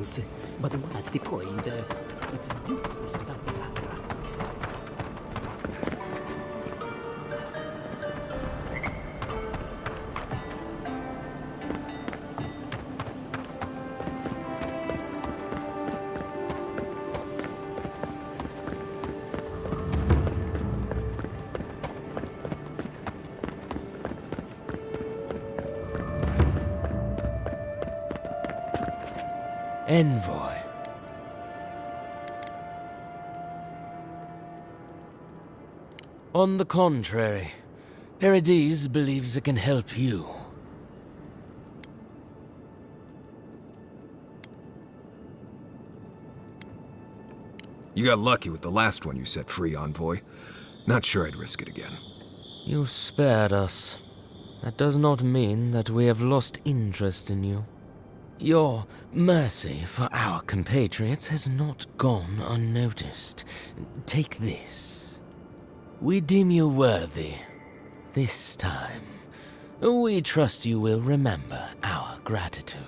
suppose. But what's the point? It's useless without the data. Envoy. On the contrary, Paradis believes it can help you. You got lucky with the last one you set free, Envoy. Not sure I'd risk it again. You spared us. That does not mean that we have lost interest in you. Your mercy for our compatriots has not gone unnoticed. Take this. We deem you worthy. This time, we trust you will remember our gratitude.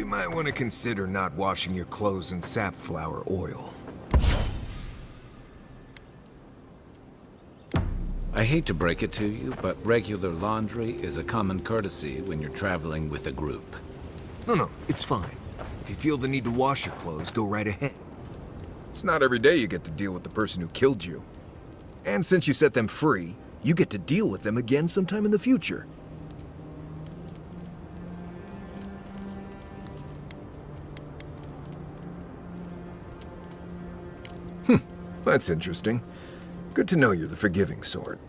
You might want to consider not washing your clothes in safflower oil. I hate to break it to you, but regular laundry is a common courtesy when you're traveling with a group. No, it's fine. If you feel the need to wash your clothes, go right ahead. It's not every day you get to deal with the person who killed you. And since you set them free, you get to deal with them again sometime in the future. That's interesting. Good to know you're the forgiving sort.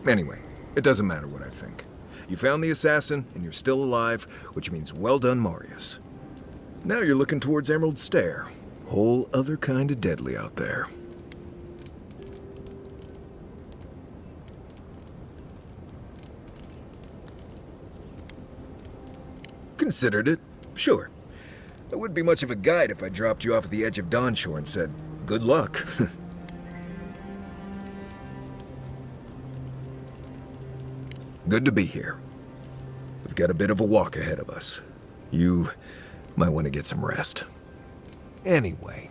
Anyway, it doesn't matter what I think. You found the assassin, and you're still alive, which means well done, Marius. Now you're looking towards Emerald Stair. Whole other kind of deadly out there. Considered it, sure. I wouldn't be much of a guide if I dropped you off at the edge of Dawnshore and said, good luck. Good to be here. We've got a bit of a walk ahead of us. You might want to get some rest. Anyway.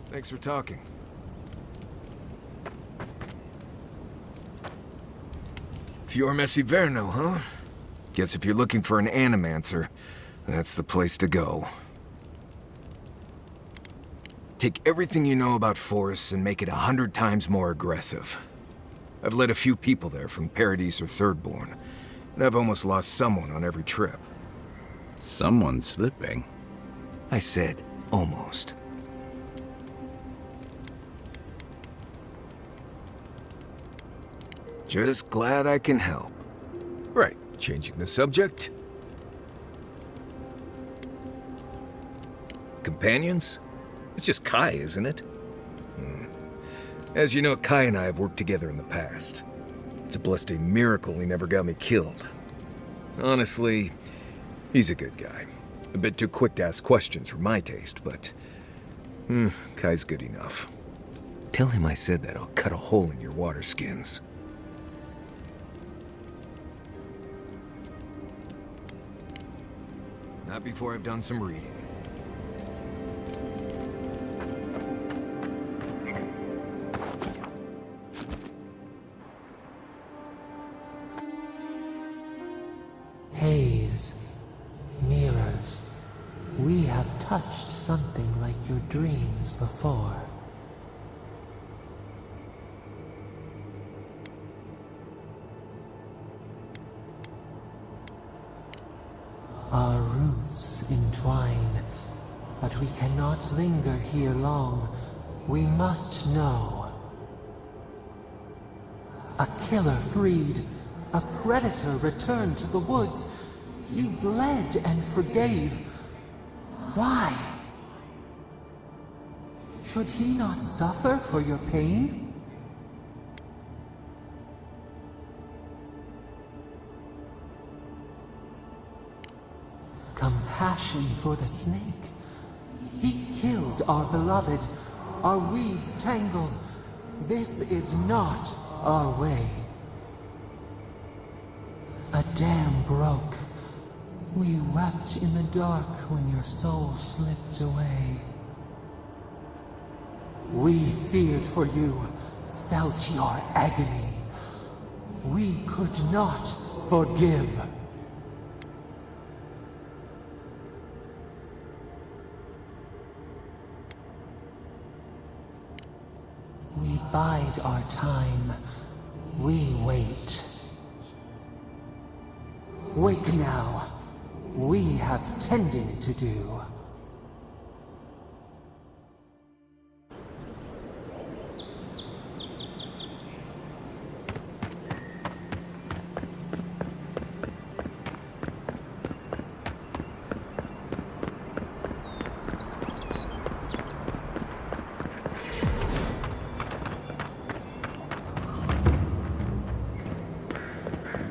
Thanks for talking. Fior Messiverno, huh? Guess if you're looking for an animancer, that's the place to go. Take everything you know about forests and make it 100 times more aggressive. I've led a few people there from Paradise or Thirdborn, and I've almost lost someone on every trip. Someone's slipping. I said, almost. Just glad I can help. Right, changing the subject. Companions? It's just Kai, isn't it? As you know, Kai and I have worked together in the past. It's a blessed miracle he never got me killed. Honestly, he's a good guy. A bit too quick to ask questions for my taste, but... Kai's good enough. Tell him I said that I'll cut a hole in your water skins. Not before I've done some reading. Haze, mirrors, we have touched something like your dreams before. Our roots entwine, but we cannot linger here long. We must know. A killer freed. A predator returned to the woods. You bled and forgave. Why? Should he not suffer for your pain? Compassion for the snake. He killed our beloved. Our weeds tangled. This is not our way. A dam broke. We wept in the dark when your soul slipped away. We feared for you, felt your agony. We could not forgive. We bide our time. We wait. Wake now. We have tending to do.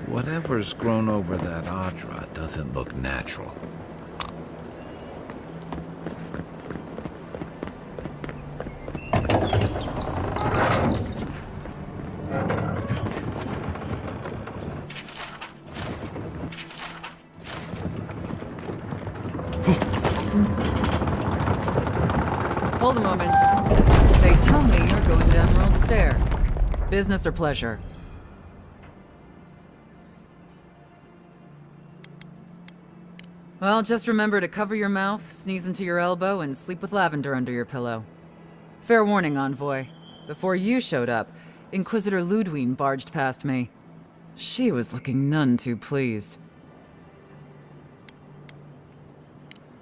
Whatever's grown over that Adra doesn't look natural. Hold a moment. They tell me you're going down Emerald Stair. Business or pleasure? Well, just remember to cover your mouth, sneeze into your elbow, and sleep with lavender under your pillow. Fair warning, Envoy. Before you showed up, Inquisitor Ludwine barged past me. She was looking none too pleased.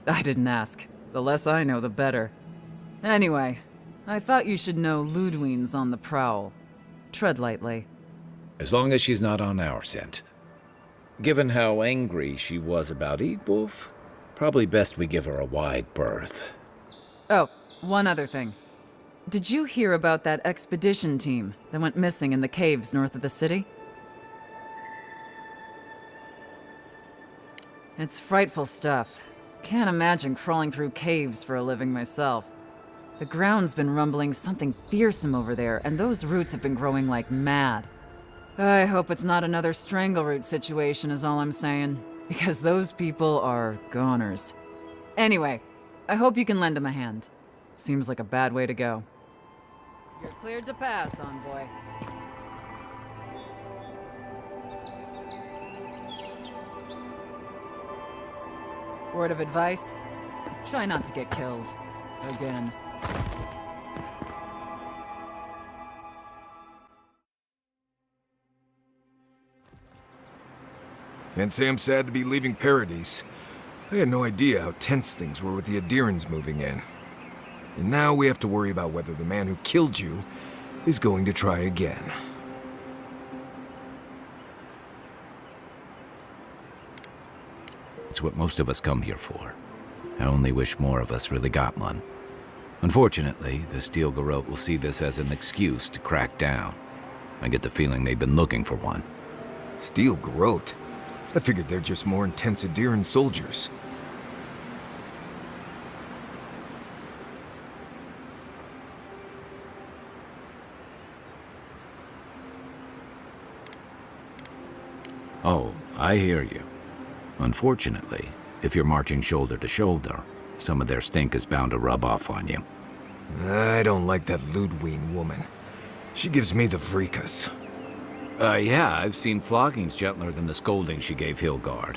I didn't ask. The less I know, the better. Anyway, I thought you should know Ludwine's on the prowl. Tread lightly. As long as she's not on our scent. Given how angry she was about Eagwolf, probably best we give her a wide berth. Oh, one other thing. Did you hear about that expedition team that went missing in the caves north of the city? It's frightful stuff. Can't imagine crawling through caves for a living myself. The ground's been rumbling something fearsome over there, and those roots have been growing like mad. I hope it's not another strangleroot situation is all I'm saying, because those people are goners. Anyway, I hope you can lend him a hand. Seems like a bad way to go. You're cleared to pass, Envoy. Word of advice? Try not to get killed. Again. Can't say I'm sad to be leaving Paradise. I had no idea how tense things were with the Adirans moving in. And now we have to worry about whether the man who killed you is going to try again. It's what most of us come here for. I only wish more of us really got one. Unfortunately, the Steel Garrote will see this as an excuse to crack down. I get the feeling they've been looking for one. Steel Garrote? I figured they're just more intense Adiran soldiers. Oh, I hear you. Unfortunately, if you're marching shoulder to shoulder, some of their stink is bound to rub off on you. I don't like that Ludwine woman. She gives me the vreekas. Yeah, I've seen floggings gentler than the scolding she gave Hilgard.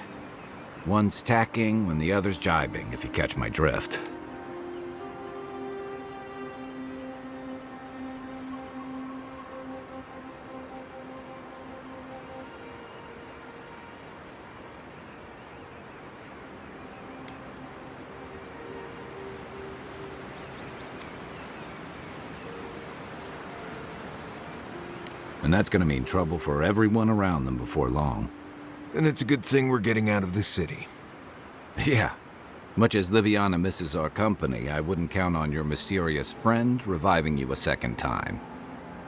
One's tacking when the other's jibing, if you catch my drift. And that's gonna mean trouble for everyone around them before long. And it's a good thing we're getting out of this city. Yeah. Much as Liviana misses our company, I wouldn't count on your mysterious friend reviving you a second time.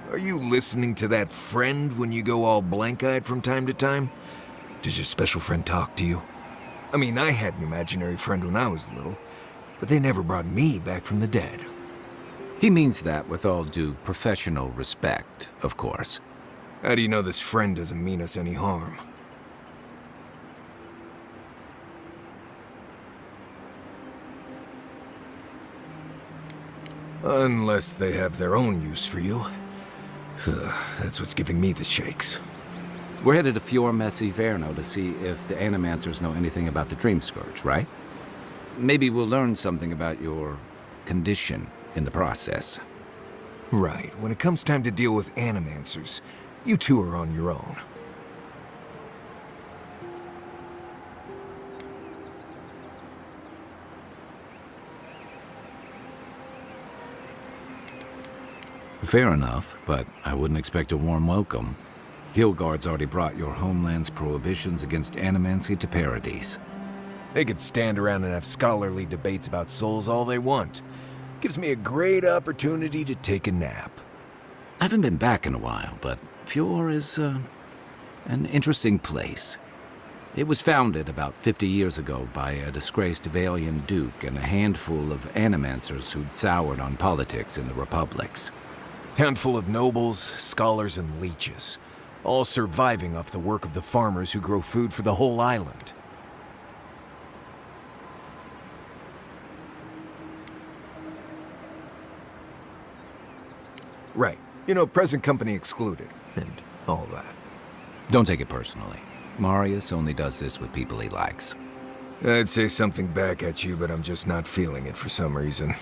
Are you listening to that friend when you go all blank-eyed from time to time? Does your special friend talk to you? I mean, I had an imaginary friend when I was little, but they never brought me back from the dead. He means that with all due professional respect, of course. How do you know this friend doesn't mean us any harm? Unless they have their own use for you. That's what's giving me the shakes. We're headed to Fior Messi Verno to see if the Animancers know anything about the Dream Scourge, right? Maybe we'll learn something about your condition in the process. Right. When it comes time to deal with Animancers, you two are on your own. Fair enough, but I wouldn't expect a warm welcome. Hilgard's already brought your homeland's prohibitions against animancy to Paradise. They could stand around and have scholarly debates about souls all they want. Gives me a great opportunity to take a nap. I haven't been back in a while, but Fior is, an interesting place. It was founded about 50 years ago by a disgraced Valian duke and a handful of animancers who'd soured on politics in the republics. Town full of nobles, scholars, and leeches, all surviving off the work of the farmers who grow food for the whole island. Right. You know, present company excluded, and all that. Don't take it personally. Marius only does this with people he likes. I'd say something back at you, but I'm just not feeling it for some reason.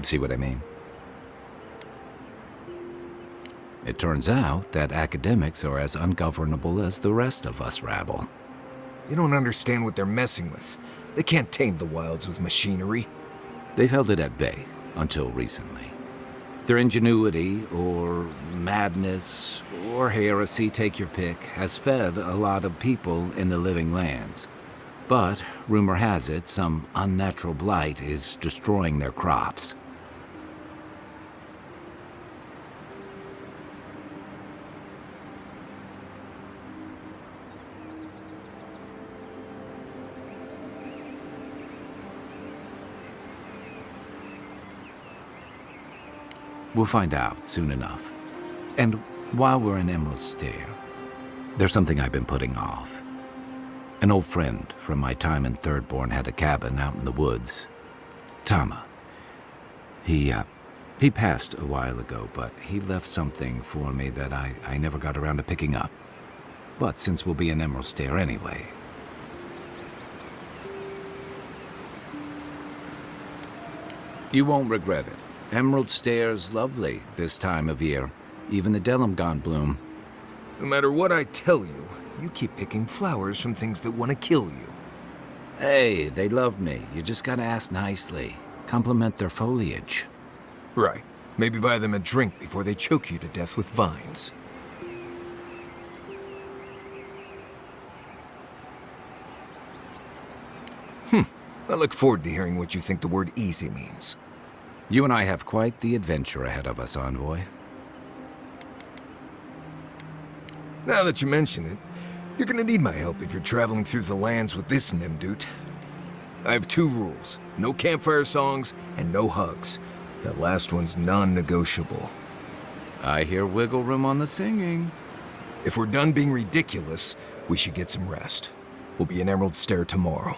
See what I mean? It turns out that academics are as ungovernable as the rest of us rabble. You don't understand what they're messing with. They can't tame the wilds with machinery. They've held it at bay, until recently. Their ingenuity, or madness, or heresy, take your pick, has fed a lot of people in the living lands. But, rumor has it, some unnatural blight is destroying their crops. We'll find out soon enough. And while we're in Emerald Stair, there's something I've been putting off. An old friend from my time in Thirdborn had a cabin out in the woods. Tama. He passed a while ago, but he left something for me that I never got around to picking up. But since we'll be in Emerald Stair anyway... You won't regret it. Emerald Stair's lovely this time of year. Even the Delimgon bloom. No matter what I tell you, you keep picking flowers from things that want to kill you. Hey, they love me. You just gotta ask nicely. Compliment their foliage. Right. Maybe buy them a drink before they choke you to death with vines. I look forward to hearing what you think the word easy means. You and I have quite the adventure ahead of us, Envoy. Now that you mention it, you're gonna need my help if you're traveling through the lands with this Nimdut. I have 2 rules. No campfire songs and no hugs. That last one's non-negotiable. I hear wiggle room on the singing. If we're done being ridiculous, we should get some rest. We'll be in Emerald Stair tomorrow.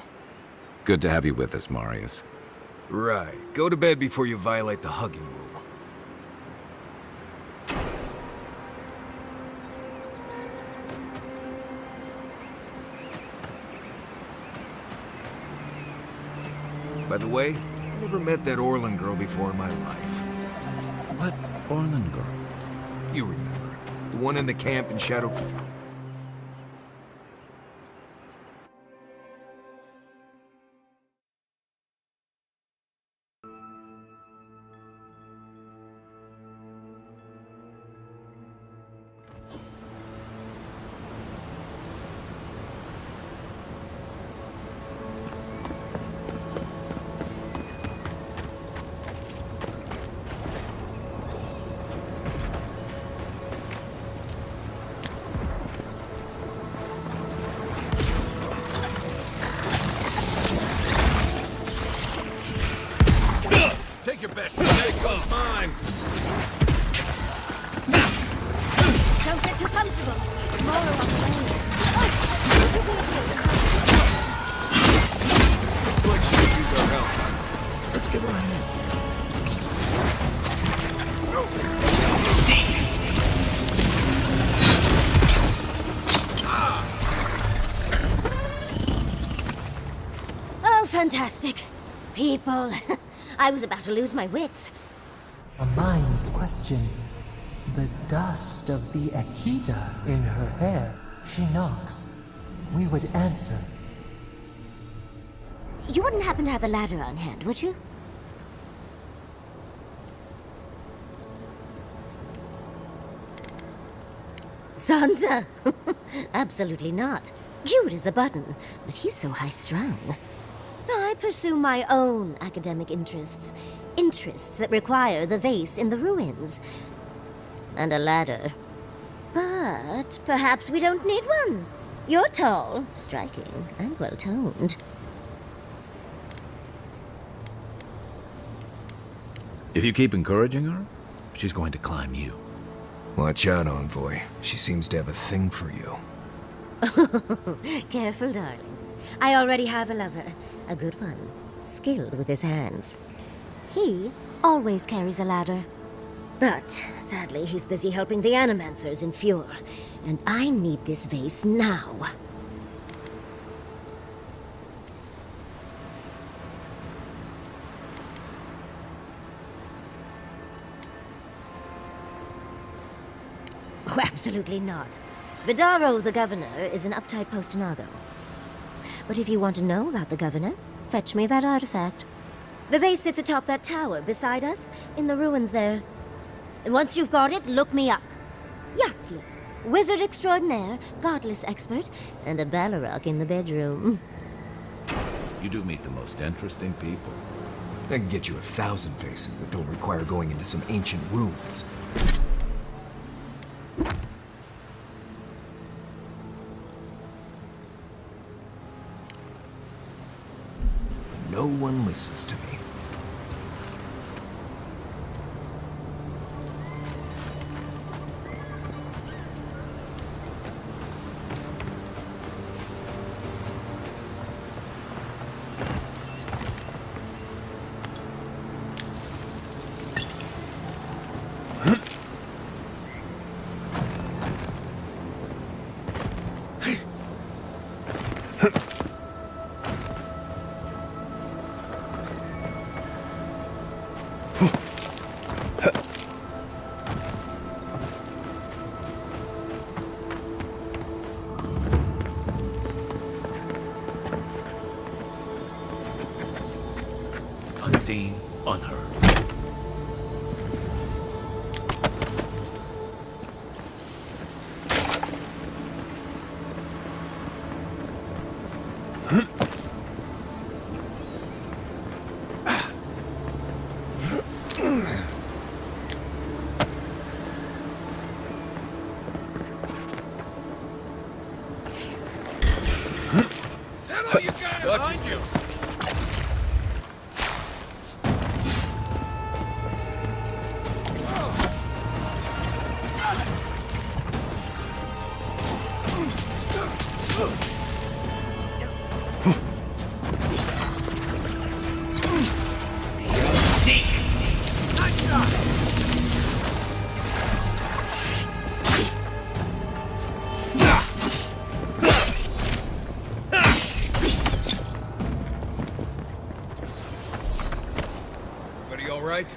Good to have you with us, Marius. Right. Go to bed before you violate the hugging rule. By the way, I never met that Orlan girl before in my life. What Orlan girl? You remember. The one in the camp in Shadow Creek. Take your best shot. This one's mine. Don't get too comfortable. Tomorrow I'm saying Looks like she could use our help. Let's give her a hand. Oh, fantastic. People. I was about to lose my wits. A mind's question. The dust of the Akita in her hair. She knocks. We would answer. You wouldn't happen to have a ladder on hand, would you? Sansa! Absolutely not. Cute as a button, but he's so high-strung. I pursue my own academic interests. Interests that require the vase in the ruins. And a ladder. But perhaps we don't need one. You're tall, striking, and well-toned. If you keep encouraging her, she's going to climb you. Watch out, Envoy. She seems to have a thing for you. Careful, darling. I already have a lover. A good one. Skilled with his hands. He always carries a ladder. But, sadly, he's busy helping the Animancers in Fjord, and I need this vase now. Oh, absolutely not. Vidaro, the governor, is an uptight postinago. But if you want to know about the governor, fetch me that artifact. The vase sits atop that tower beside us, in the ruins there. And once you've got it, look me up. Yatsla, wizard extraordinaire, godless expert, and a Balrog in the bedroom. You do meet the most interesting people. I can get you 1,000 faces that don't require going into some ancient ruins. No one listens to me. Unseen, unheard. Is that all you got? Watch you. Everybody all right?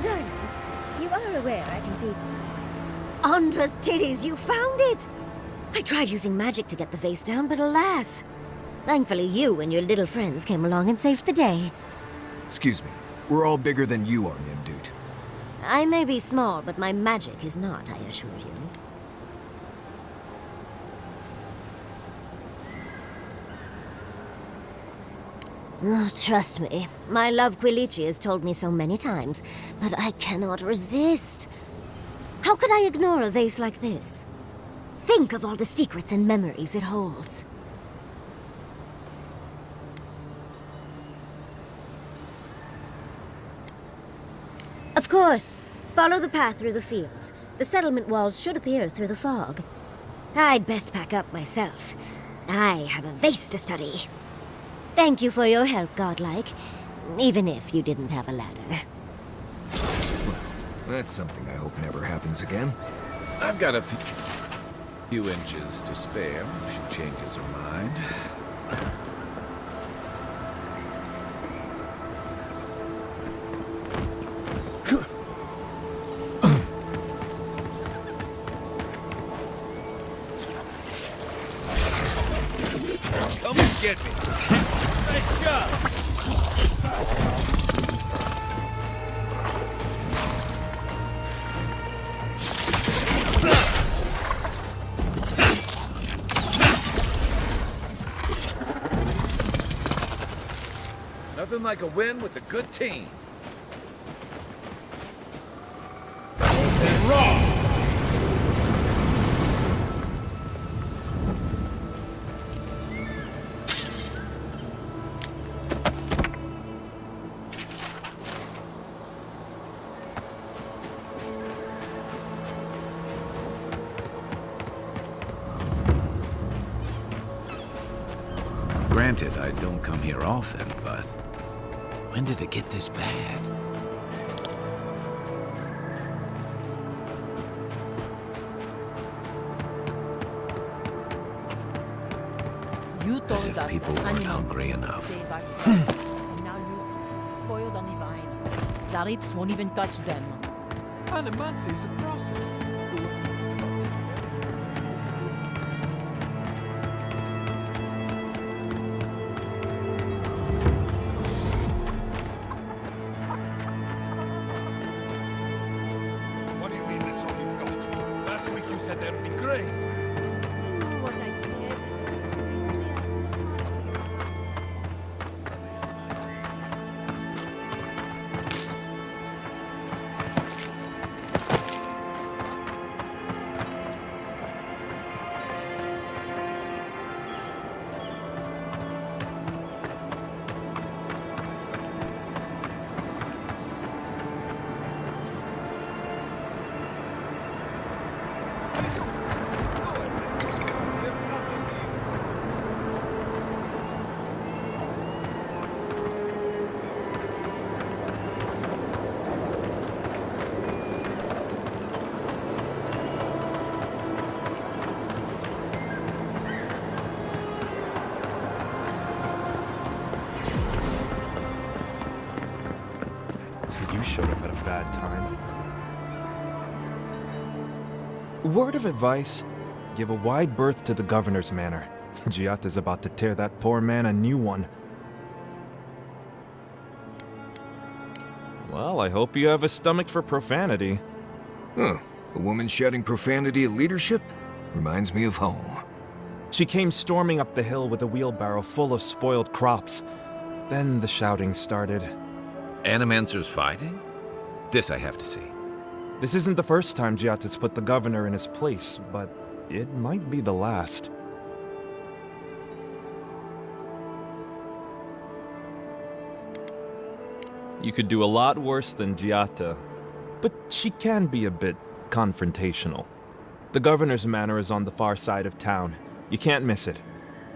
Darling, you are aware I can see... Andra's titties, you found it! I tried using magic to get the vase down, but alas. Thankfully, you and your little friends came along and saved the day. Excuse me. We're all bigger than you are, Nimdude. I may be small, but my magic is not, I assure you. Oh, trust me, my love Quilichi has told me so many times, but I cannot resist. How could I ignore a vase like this? Think of all the secrets and memories it holds. Of course. Follow the path through the fields. The settlement walls should appear through the fog. I'd best pack up myself. I have a vase to study. Thank you for your help, Godlike. Even if you didn't have a ladder. That's something I hope never happens again. I've got a few inches to spare if she changes her mind. Come and get me. Nice job. Nothing like a win with a good team. Granted, I don't come here often, but when did it get this bad? You told As if us people that weren't animals hungry enough. save our planet, and now you spoiled on the vine. Zarips won't even touch them. Animancy is a process. What do you mean that's all you've got? Last week you said there'd be grain. What I said. You showed up at a bad time. Word of advice, give a wide berth to the governor's manor. Giatta's about to tear that poor man a new one. Well, I hope you have a stomach for profanity. Huh. A woman shouting profanity at leadership? Reminds me of home. She came storming up the hill with a wheelbarrow full of spoiled crops. Then the shouting started. Animancers fighting? This I have to see. This isn't the first time Giatta's put the governor in his place, but it might be the last. You could do a lot worse than Giatta, but she can be a bit confrontational. The governor's manor is on the far side of town. You can't miss it.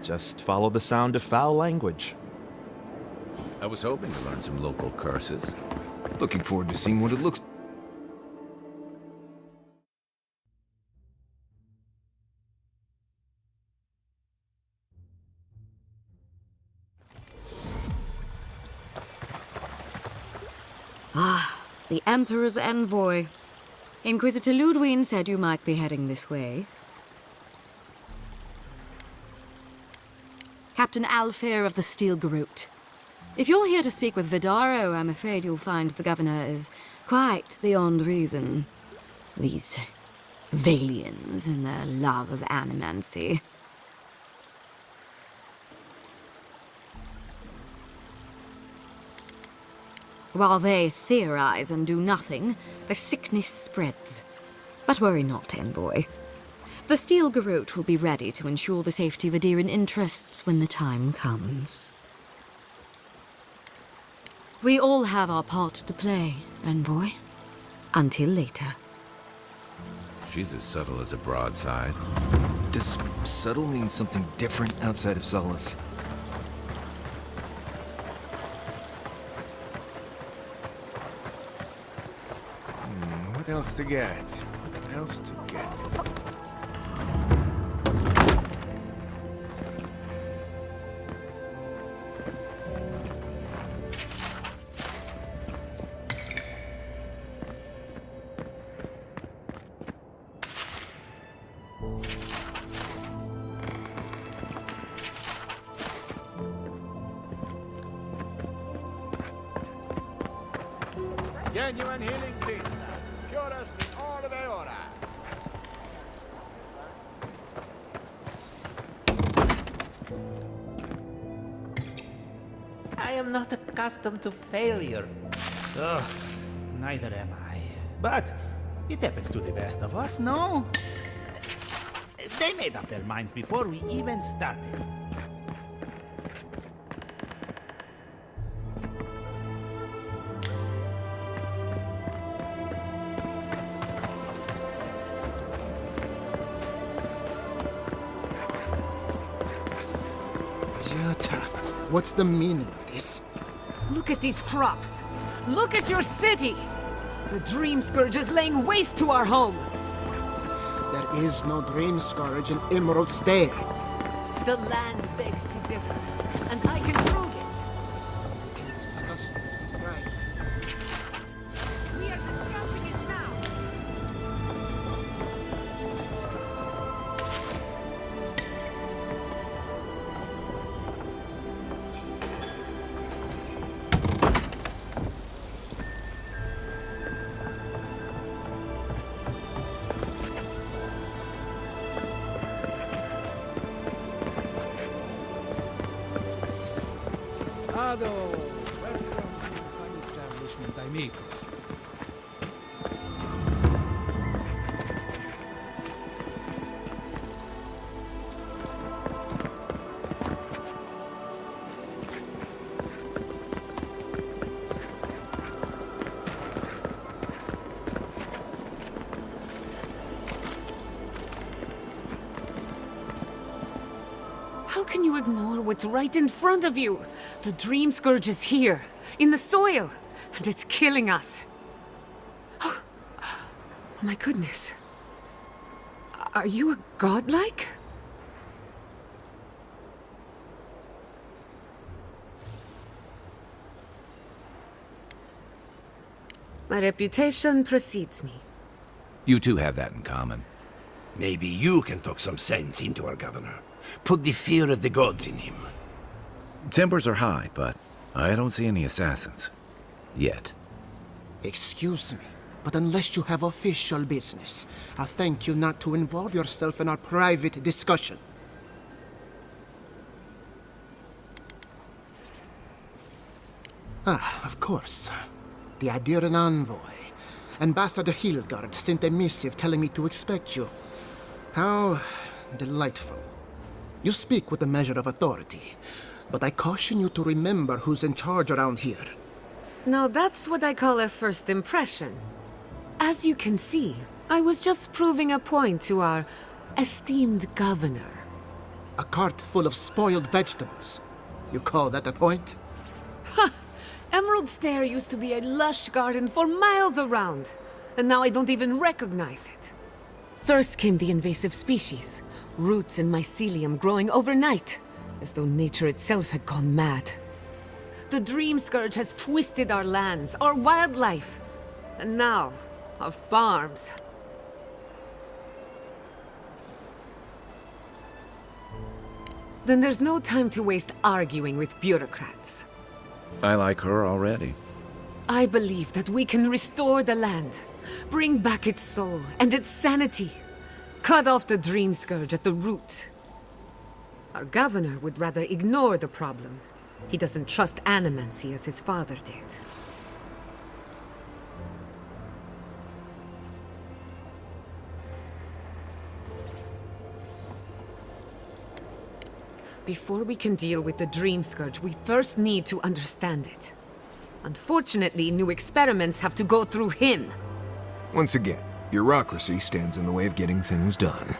Just follow the sound of foul language. I was hoping to learn some local curses. Looking forward to seeing what it looks. Ah, the Emperor's envoy. Inquisitor Ludwig said you might be heading this way. Captain Alfair of the Steel Garrote. If you're here to speak with Vidaro, I'm afraid you'll find the governor is quite beyond reason. These Valians and their love of animancy. While they theorize and do nothing, the sickness spreads. But worry not, envoy. The Steel Garrote will be ready to ensure the safety of Adirian interests when the time comes. We all have our part to play, envoy. Until later. She's as subtle as a broadside. Does subtle mean something different outside of Solace? What else to get? What else to get? Genuine healing crystals, purest in all of Eora. I am not accustomed to failure. Ugh, neither am I. But it happens to the best of us, no? They made up their minds before we even started. What's the meaning of this? Look at these crops. Look at your city. The Dream Scourge is laying waste to our home. There is no Dream Scourge in Emerald Stair. The land begs to differ, and I can prove it. Disgusting. Right. We are discussing it now. Ado, welcome to my establishment, amigo. How can you ignore what's right in front of you? The Dream Scourge is here, in the soil, and it's killing us. Oh, my goodness. Are you a godlike? My reputation precedes me. You two have that in common. Maybe you can talk some sense into our governor. Put the fear of the gods in him. Tempers are high, but I don't see any assassins. Yet. Excuse me, but unless you have official business, I'll thank you not to involve yourself in our private discussion. Ah, of course. The Adiran envoy. Ambassador Hilgard sent a missive telling me to expect you. How delightful. You speak with a measure of authority, but I caution you to remember who's in charge around here. Now that's what I call a first impression. As you can see, I was just proving a point to our esteemed governor. A cart full of spoiled vegetables. You call that a point? Ha! Emerald Stair used to be a lush garden for miles around, and now I don't even recognize it. First came the invasive species, roots and mycelium growing overnight, as though nature itself had gone mad. The Dream Scourge has twisted our lands, our wildlife, and now, our farms. Then there's no time to waste arguing with bureaucrats. I like her already. I believe that we can restore the land, bring back its soul and its sanity, cut off the Dream Scourge at the root. Our governor would rather ignore the problem. He doesn't trust animancy as his father did. Before we can deal with the Dream Scourge, we first need to understand it. Unfortunately, new experiments have to go through him. Once again, bureaucracy stands in the way of getting things done.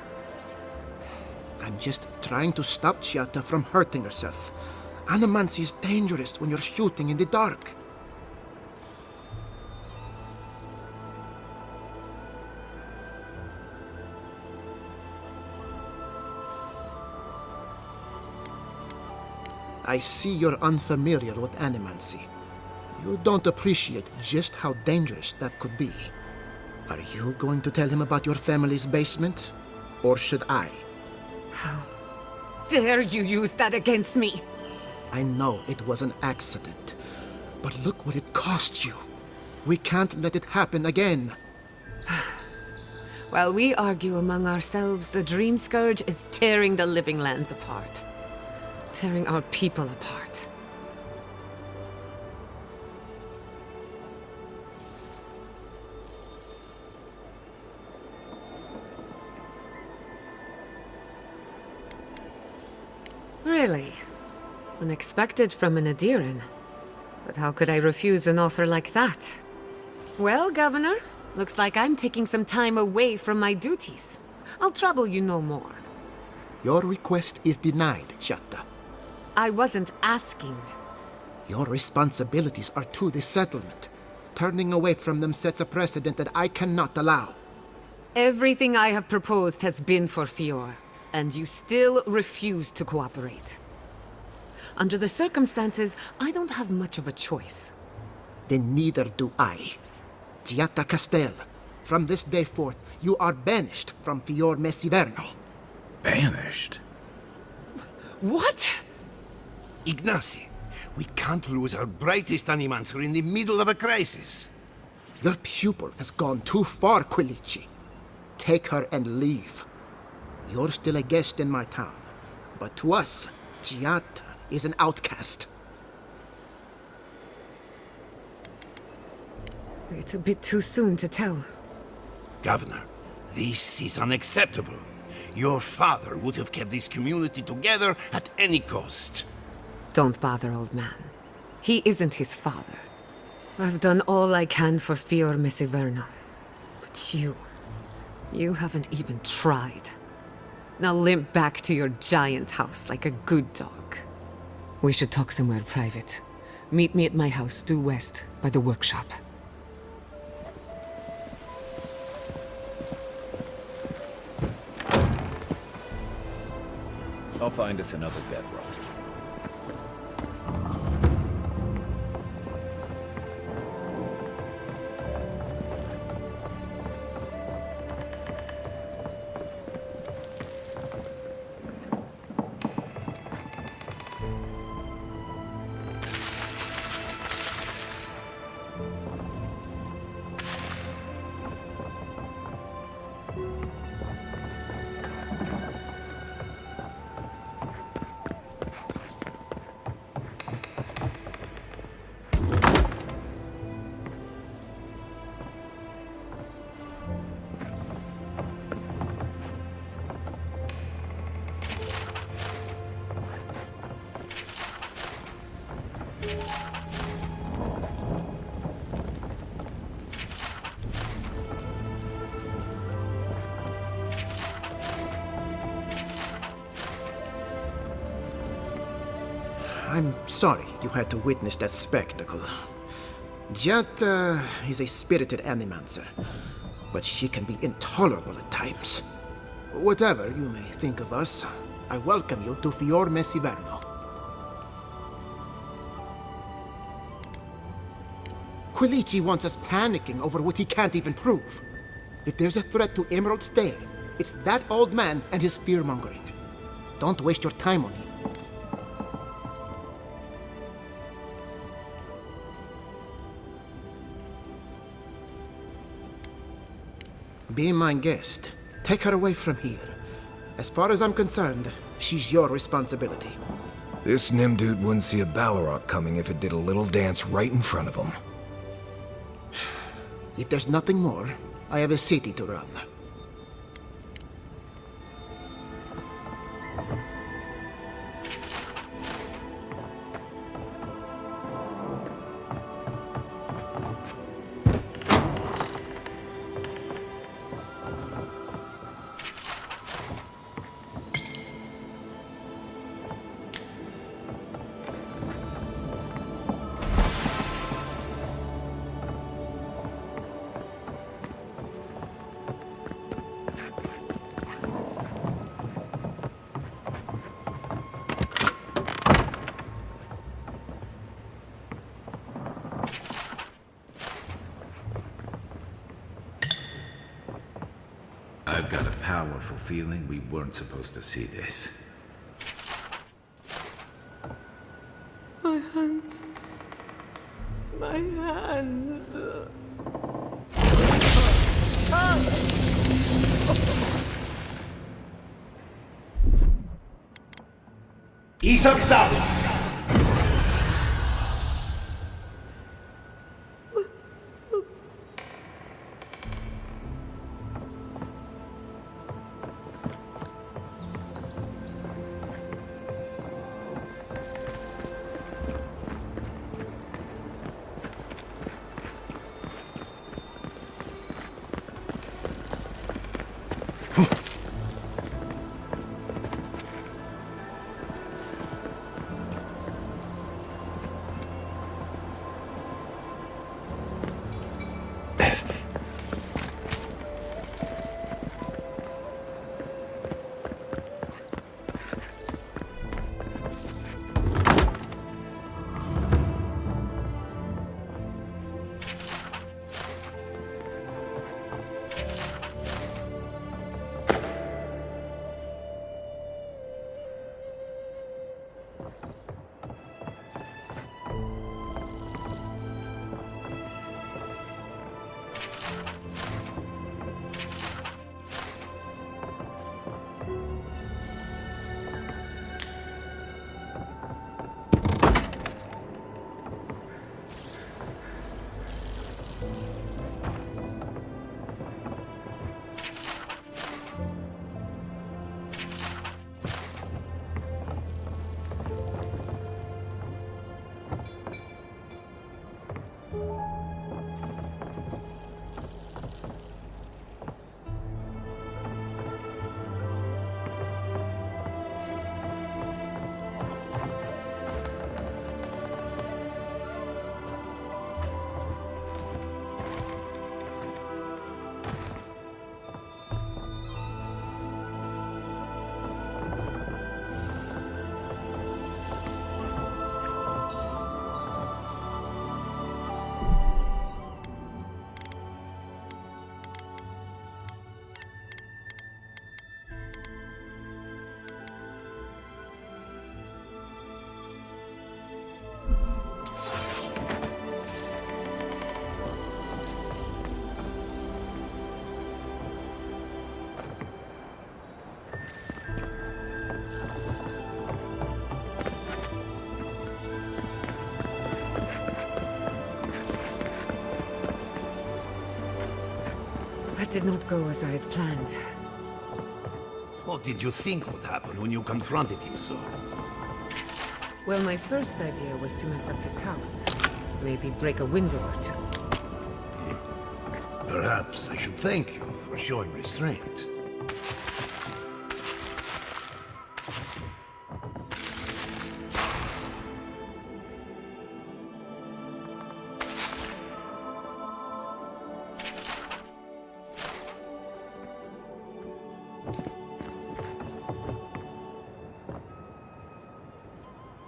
I'm just trying to stop Giatta from hurting herself. Animancy is dangerous when you're shooting in the dark. I see you're unfamiliar with animancy. You don't appreciate just how dangerous that could be. Are you going to tell him about your family's basement? Or should I? How dare you use that against me? I know it was an accident, but look what it cost you. We can't let it happen again. While we argue among ourselves, the Dream Scourge is tearing the living lands apart. Tearing our people apart. Really? Unexpected from an Adiran. But how could I refuse an offer like that? Well, Governor, looks like I'm taking some time away from my duties. I'll trouble you no more. Your request is denied, Giatta. I wasn't asking. Your responsibilities are to the settlement. Turning away from them sets a precedent that I cannot allow. Everything I have proposed has been for Fior, and you still refuse to cooperate. Under the circumstances, I don't have much of a choice. Then neither do I. Giatta Castel, from this day forth, you are banished from Fior Messiverno. Banished? What? Ignacy, we can't lose our brightest animancer in the middle of a crisis. Your pupil has gone too far, Quilici. Take her and leave. You're still a guest in my town, but to us, Giatta is an outcast. It's a bit too soon to tell. Governor, this is unacceptable. Your father would have kept this community together at any cost. Don't bother, old man. He isn't his father. I've done all I can for Fior Messiverno. But you haven't even tried. Now limp back to your giant house like a good dog. We should talk somewhere private. Meet me at my house due west, by the workshop. I'll find us another bedrock. I'm sorry you had to witness that spectacle. Giatta is a spirited animancer, but she can be intolerable at times. Whatever you may think of us, I welcome you to Fior Messiverno. Quilici wants us panicking over what he can't even prove. If there's a threat to Emerald Stair, it's that old man and his fear-mongering. Don't waste your time on him. Be my guest. Take her away from here. As far as I'm concerned, she's your responsibility. This Nimdude wouldn't see a Balrog coming if it did a little dance right in front of him. If there's nothing more, I have a city to run. I've got a powerful feeling we weren't supposed to see this. My hands. My hands. Isaksawa! That did not go as I had planned. What did you think would happen when you confronted him so? Well, my first idea was to mess up his house. Maybe break a window or two. Perhaps I should thank you for showing restraint.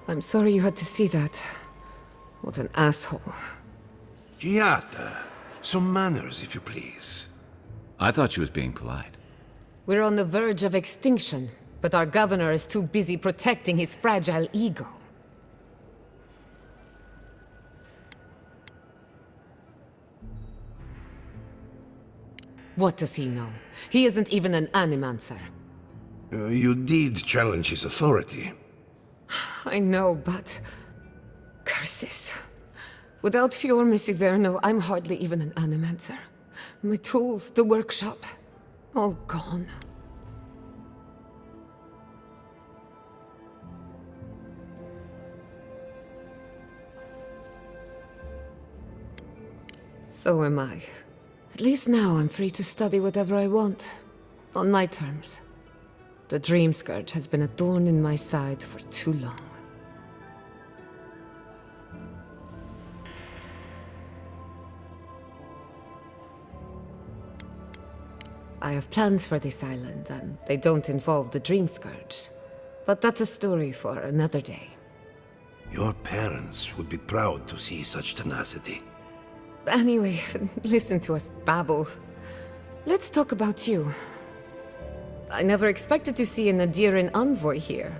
I'm sorry you had to see that. What an asshole. Giata, some manners, if you please. I thought she was being polite. We're on the verge of extinction, but our governor is too busy protecting his fragile ego. What does he know? He isn't even an animancer. You did challenge his authority. I know, but... curses. Without Fior Misiverno, I'm hardly even an animancer. My tools, the workshop, all gone. So am I. At least now I'm free to study whatever I want. On my terms. The Dream Scourge has been a thorn in my side for too long. I have plans for this island, and they don't involve the Dream Scourge. But that's a story for another day. Your parents would be proud to see such tenacity. Anyway, listen to us babble. Let's talk about you. I never expected to see an Adirian envoy here.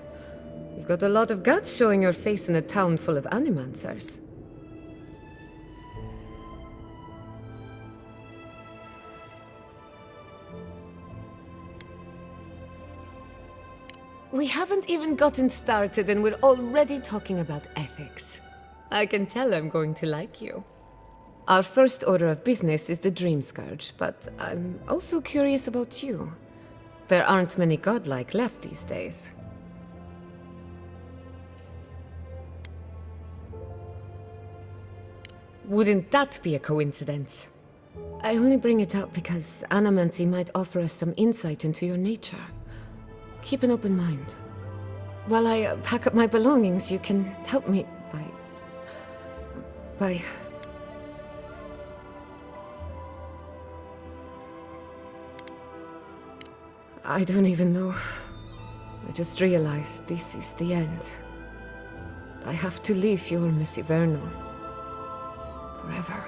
You've got a lot of guts showing your face in a town full of animancers. We haven't even gotten started and we're already talking about ethics. I can tell I'm going to like you. Our first order of business is the Dream Scourge, but I'm also curious about you. There aren't many godlike left these days. Wouldn't that be a coincidence? I only bring it up because Animancy might offer us some insight into your nature. Keep an open mind. While I pack up my belongings, you can help me by... I don't even know. I just realized this is the end. I have to leave your Miss Vernal. Forever.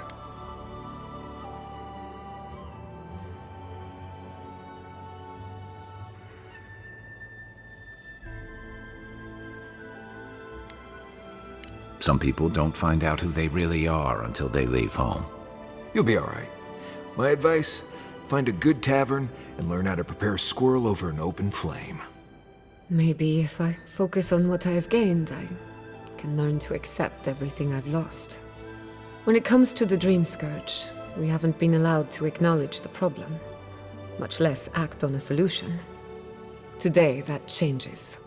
Some people don't find out who they really are until they leave home. You'll be all right. My advice, find a good tavern and learn how to prepare a squirrel over an open flame. Maybe if I focus on what I have gained, I can learn to accept everything I've lost. When it comes to the Dream Scourge, we haven't been allowed to acknowledge the problem, much less act on a solution. Today, that changes.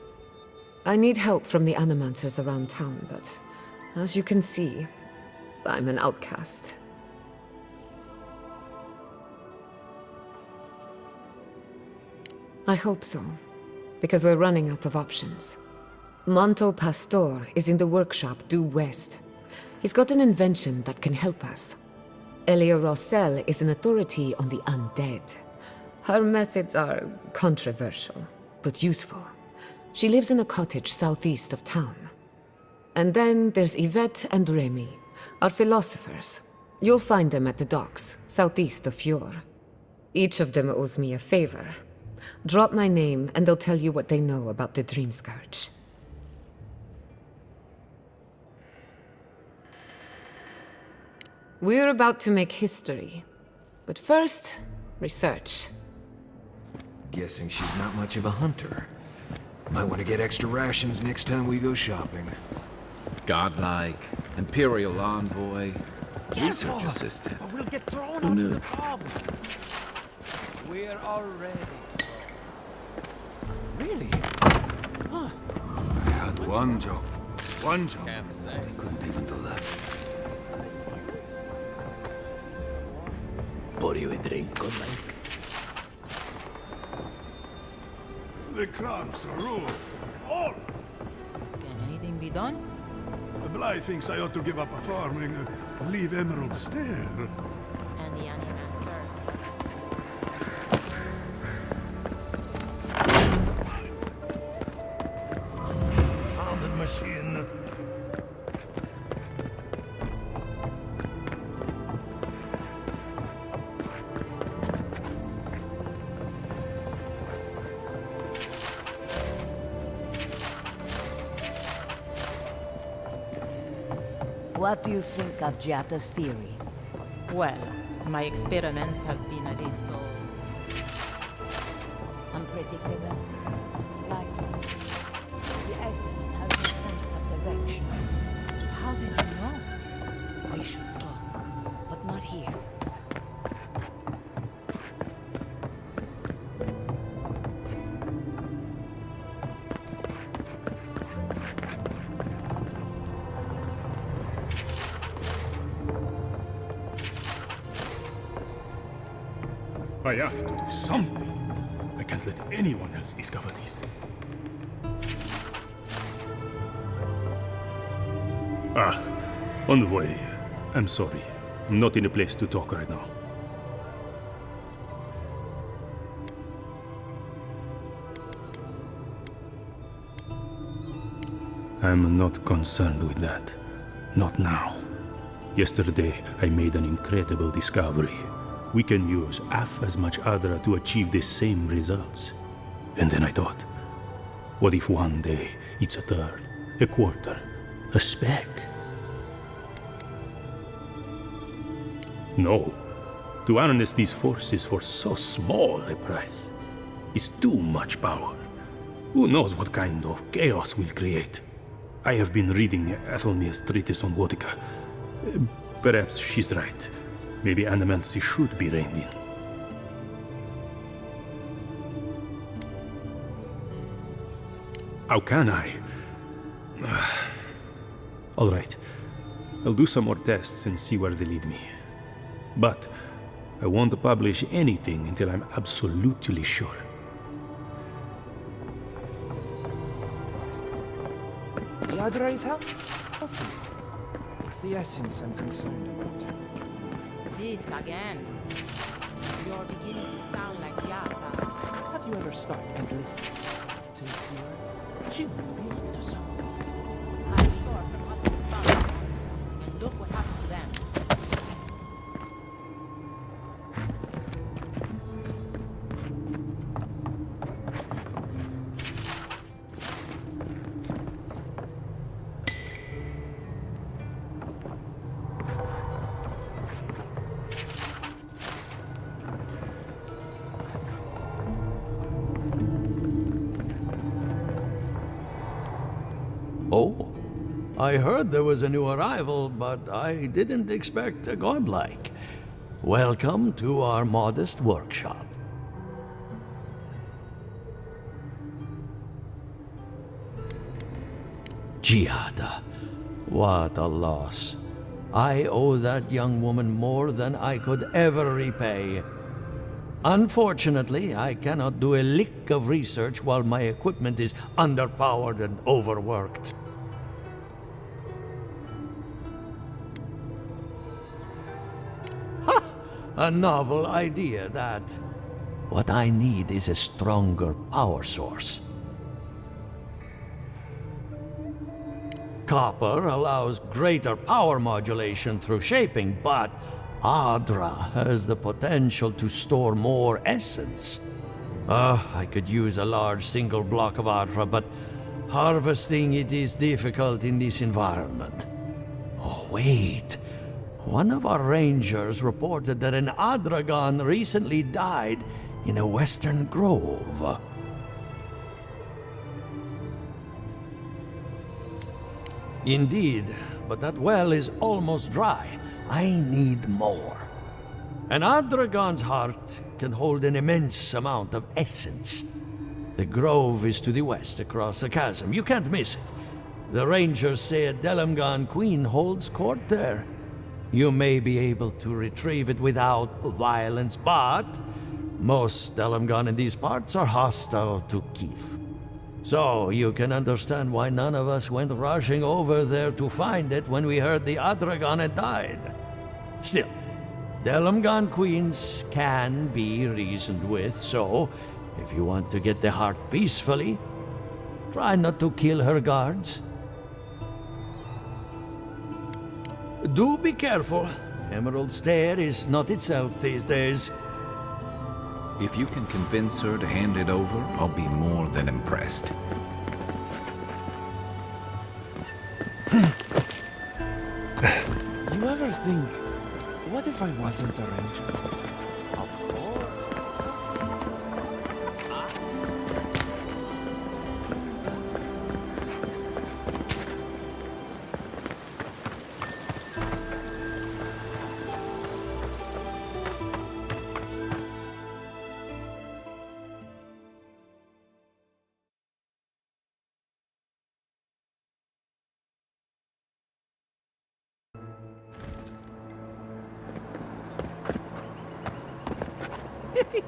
I need help from the animancers around town, but as you can see, I'm an outcast. I hope so, because we're running out of options. Manto Pastor is in the workshop due west. He's got an invention that can help us. Elia Rossell is an authority on the undead. Her methods are controversial, but useful. She lives in a cottage southeast of town. And then there's Yvette and Remy, our philosophers. You'll find them at the docks, southeast of Fjord. Each of them owes me a favor. Drop my name and they'll tell you what they know about the Dream Scourge. We're about to make history. But first, research. Guessing she's not much of a hunter. Might want to get extra rations next time we go shopping. Godlike, Imperial Envoy, Research Assistant. Or we'll get thrown Who onto knew? the cob. We're all ready. Really? Huh. I had one job. One job. But I couldn't even do that. Pour you a drink, godlike. The crabs rule. All. Can anything be done? Bly thinks I ought to give up farming, leave Emerald Stair. And the animator. Founded machine. What do you think of Giatta's theory? Well, my experiments have been a little... Unpredictable? Like, the essence has no sense of direction. How did you know? We should talk, but not here. I have to do something. I can't let anyone else discover this. Ah, Envoy. I'm sorry. I'm not in a place to talk right now. I'm not concerned with that. Not now. Yesterday, I made an incredible discovery. We can use half as much Adra to achieve the same results. And then I thought, what if one day it's a third, a quarter, a speck? No. To harness these forces for so small a price is too much power. Who knows what kind of chaos we'll create? I have been reading Athelmir's treatise on Wotica. Perhaps she's right. Maybe animancy should be reined in. How can I? All right. I'll do some more tests and see where they lead me. But I won't publish anything until I'm absolutely sure. The Adra is healthy. It's the essence I'm concerned about. This again. You're beginning to sound like Yara. Have you ever stopped and listened to Eora? She will be able to solve it. I'm sure from what you found. And look what happened to them. Oh, I heard there was a new arrival, but I didn't expect a godlike. Welcome to our modest workshop. Giada, what a loss. I owe that young woman more than I could ever repay. Unfortunately, I cannot do a lick of research while my equipment is underpowered and overworked. Ha! A novel idea, that. What I need is a stronger power source. Copper allows greater power modulation through shaping, but Adra has the potential to store more essence. I could use a large single block of Adra, but harvesting it is difficult in this environment. Oh, wait. One of our rangers reported that an Adragon recently died in a western grove. Indeed, but that well is almost dry. I need more. An Adragon's heart can hold an immense amount of essence. The grove is to the west, across the chasm. You can't miss it. The rangers say a Delamgan queen holds court there. You may be able to retrieve it without violence, but most Delamgan in these parts are hostile to Keith. So you can understand why none of us went rushing over there to find it when we heard the Adragon had died. Still, Delamgan queens can be reasoned with, so if you want to get the heart peacefully, try not to kill her guards. Do be careful. Emerald Stair is not itself these days. If you can convince her to hand it over, I'll be more than impressed. You ever think, what if I wasn't a ranger? Of course.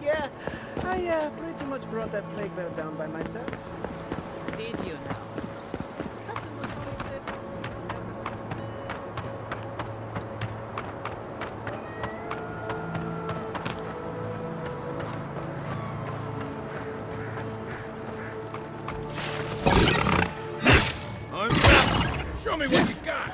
Yeah, I pretty much brought that plague bear down by myself. Did you now? Show me what you got!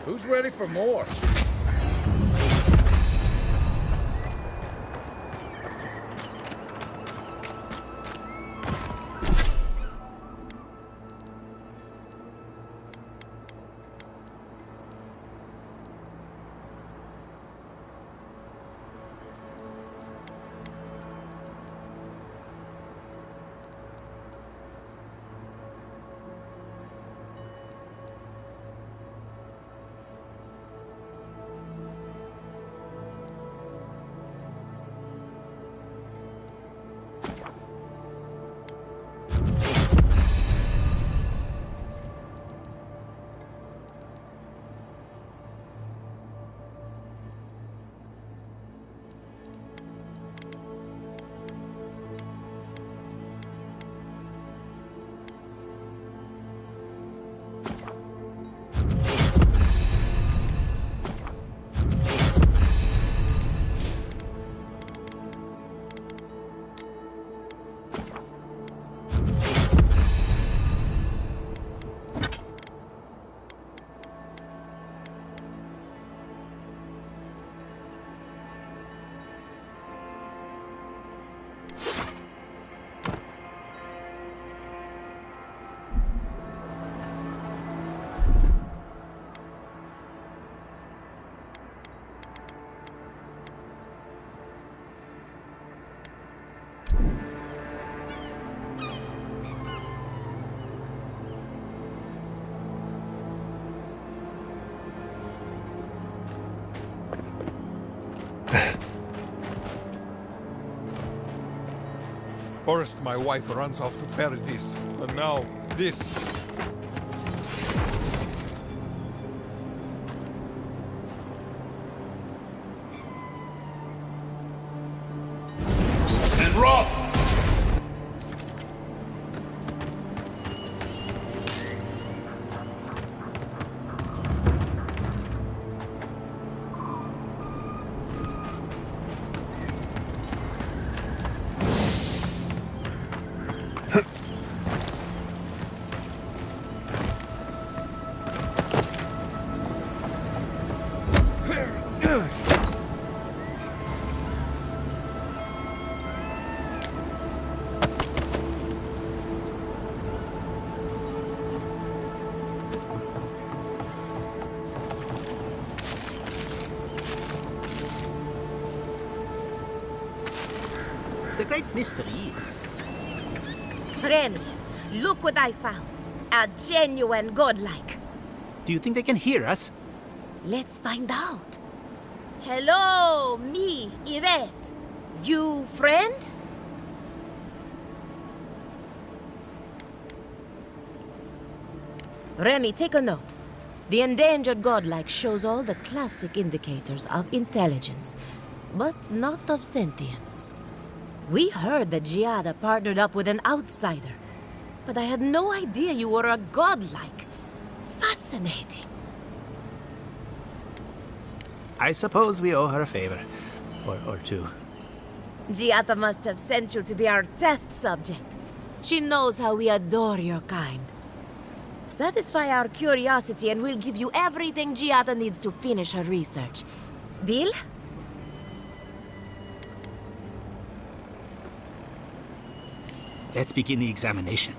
Who's ready for more? First, my wife runs off to paradise, and now this. And Roth! The great mystery is... Remy, look what I found. A genuine godlike. Do you think they can hear us? Let's find out. Hello, me, Yvette. You friend? Remy, take a note. The endangered godlike shows all the classic indicators of intelligence, but not of sentience. We heard that Giada partnered up with an outsider, but I had no idea you were a godlike. Fascinating. I suppose we owe her a favor. Or two. Giada must have sent you to be our test subject. She knows how we adore your kind. Satisfy our curiosity and we'll give you everything Giada needs to finish her research. Deal? Let's begin the examination.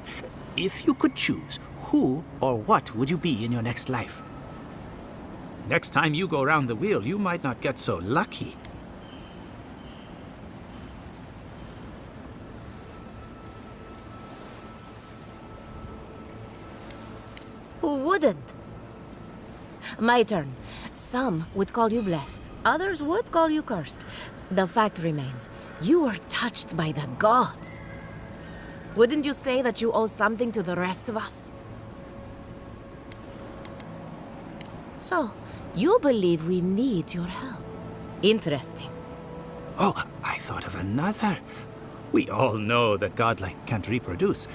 If you could choose, who or what would you be in your next life? Next time you go round the wheel, you might not get so lucky. Who wouldn't? My turn. Some would call you blessed. Others would call you cursed. The fact remains, you were touched by the gods. Wouldn't you say that you owe something to the rest of us? So, you believe we need your help. Interesting. Oh, I thought of another. We all know that godlike can't reproduce.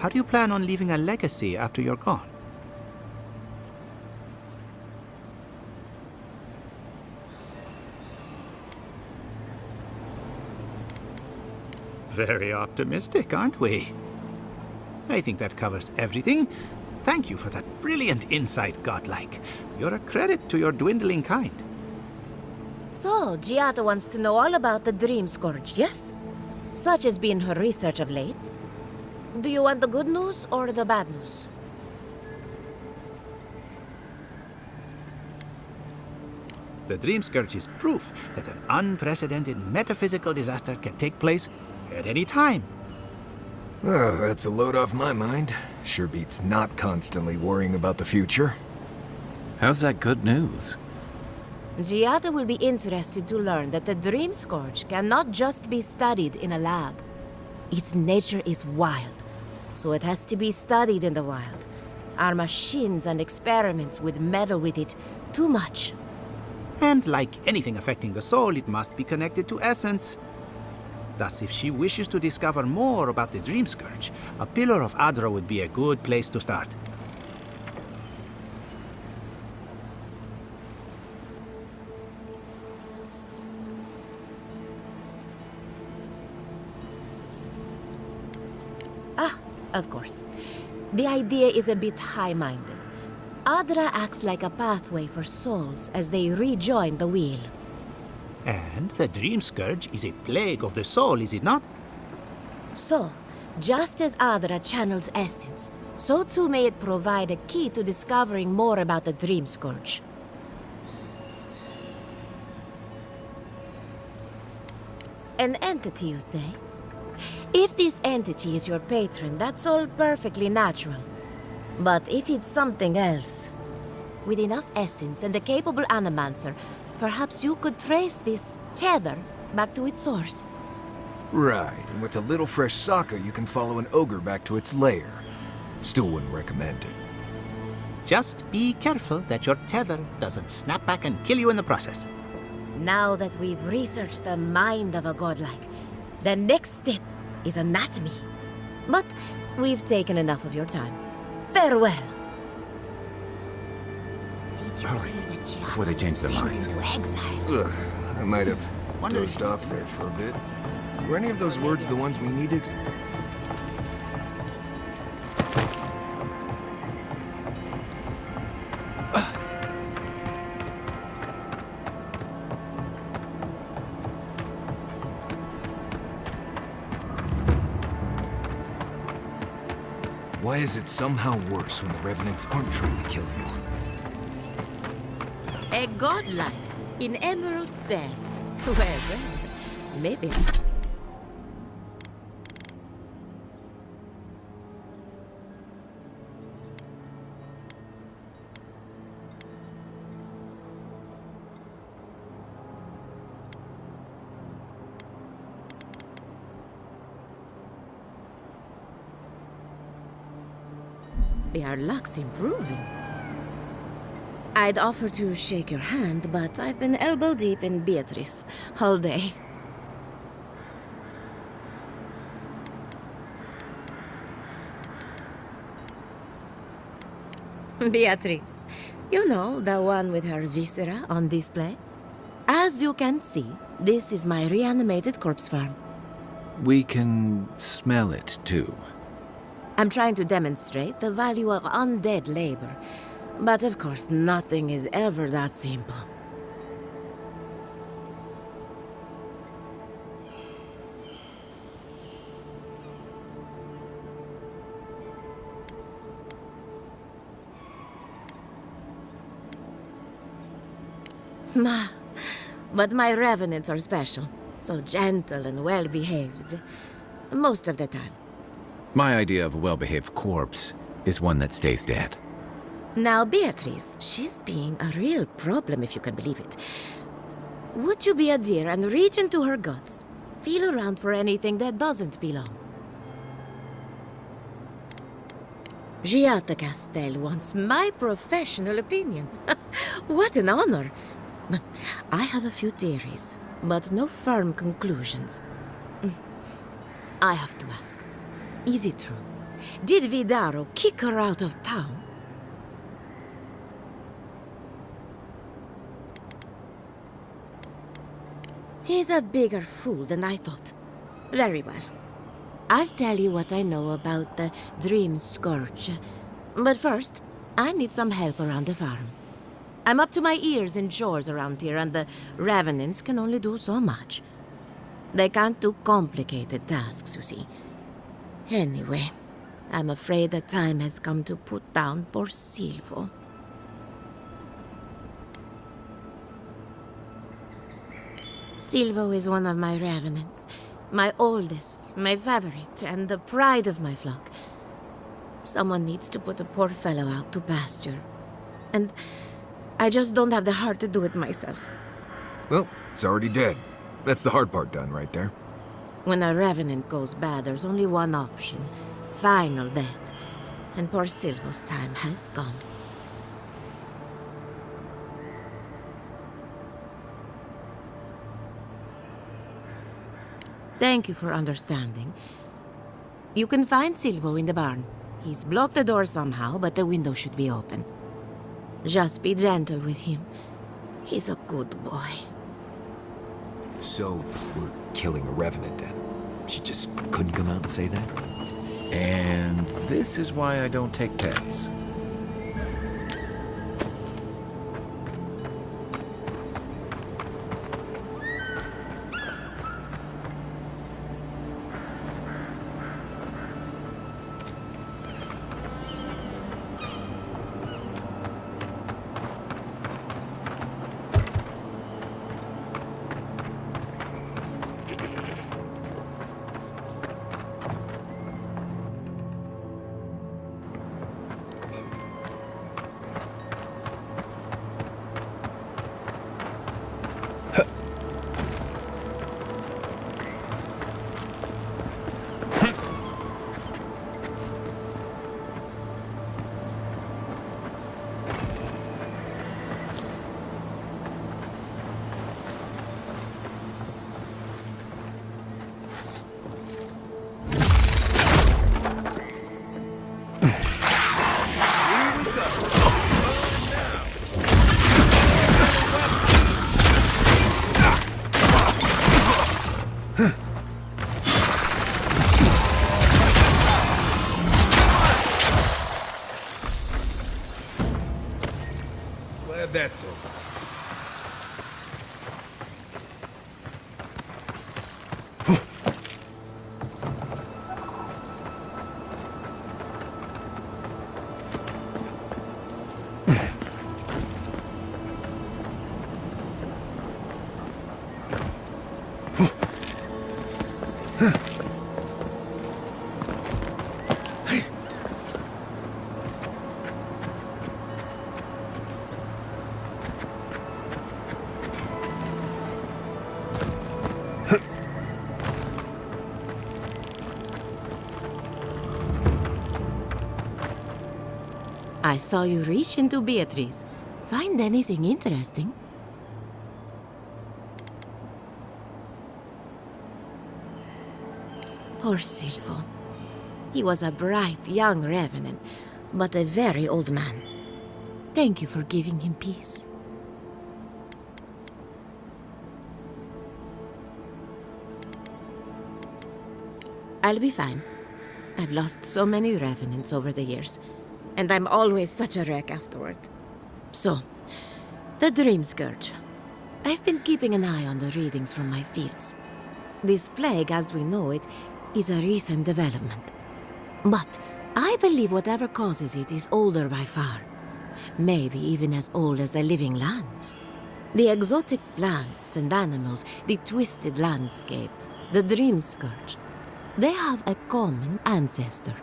How do you plan on leaving a legacy after you're gone? Very optimistic, aren't we? I think that covers everything. Thank you for that brilliant insight, Godlike. You're a credit to your dwindling kind. So, Giada wants to know all about the Dream Scourge, yes? Such has been her research of late. Do you want the good news or the bad news? The Dream Scourge is proof that an unprecedented metaphysical disaster can take place at any time. Oh, that's a load off my mind. Sure beats not constantly worrying about the future. How's that good news? Giada will be interested to learn that the Dream Scourge cannot just be studied in a lab. Its nature is wild, so it has to be studied in the wild. Our machines and experiments would meddle with it too much. And like anything affecting the soul, it must be connected to essence. Thus, if she wishes to discover more about the Dream Scourge, a Pillar of Adra would be a good place to start. Of course. The idea is a bit high-minded. Adra acts like a pathway for souls as they rejoin the wheel. And the Dream Scourge is a plague of the soul, is it not? So, just as Adra channels essence, so too may it provide a key to discovering more about the Dream Scourge. An entity, you say? If this entity is your patron, that's all perfectly natural. But if it's something else, with enough essence and a capable animancer, perhaps you could trace this tether back to its source. Right, and with a little fresh sake, you can follow an ogre back to its lair. Still wouldn't recommend it. Just be careful that your tether doesn't snap back and kill you in the process. Now that we've researched the mind of a godlike, the next step is anatomy. But we've taken enough of your time. Farewell. Hurry, before they change their minds. Ugh, I might have dozed off there for a bit. Were any of those words the ones we needed? Why is it somehow worse when the Revenants aren't trying to kill you? A godlike in Emerald's Den. Well, maybe. Our luck's improving. I'd offer to shake your hand, but I've been elbow deep in Beatrice all day. Beatrice, you know, the one with her viscera on display? As you can see, this is my reanimated corpse farm. We can smell it, too. I'm trying to demonstrate the value of undead labor. But of course, nothing is ever that simple. But my revenants are special. So gentle and well-behaved. Most of the time. My idea of a well-behaved corpse is one that stays dead. Now, Beatrice, she's being a real problem, if you can believe it. Would you be a dear and reach into her guts? Feel around for anything that doesn't belong. Giada Castel wants my professional opinion. What an honor! I have a few theories, but no firm conclusions. I have to ask. Is it true? Did Vidaro kick her out of town? He's a bigger fool than I thought. Very well. I'll tell you what I know about the Dream Scourge. But first, I need some help around the farm. I'm up to my ears in chores around here, and the Revenants can only do so much. They can't do complicated tasks, you see. Anyway, I'm afraid the time has come to put down poor Silvo. Silvo is one of my Revenants. My oldest, my favorite, and the pride of my flock. Someone needs to put the poor fellow out to pasture. And I just don't have the heart to do it myself. Well, it's already dead. That's the hard part done right there. When a Revenant goes bad, there's only one option. Final death. And poor Silvo's time has come. Thank you for understanding. You can find Silvo in the barn. He's blocked the door somehow, but the window should be open. Just be gentle with him. He's a good boy. So, we're killing a Revenant then? She just couldn't come out and say that? And this is why I don't take pets. Glad that's over. I saw you reach into Beatrice. Find anything interesting? Poor Silvo. He was a bright young Revenant, but a very old man. Thank you for giving him peace. I'll be fine. I've lost so many Revenants over the years, and I'm always such a wreck afterward. So, the Dream Scourge. I've been keeping an eye on the readings from my fields. This plague, as we know it, is a recent development. But I believe whatever causes it is older by far. Maybe even as old as the living lands. The exotic plants and animals, the twisted landscape, the Dream Scourge. They have a common ancestor.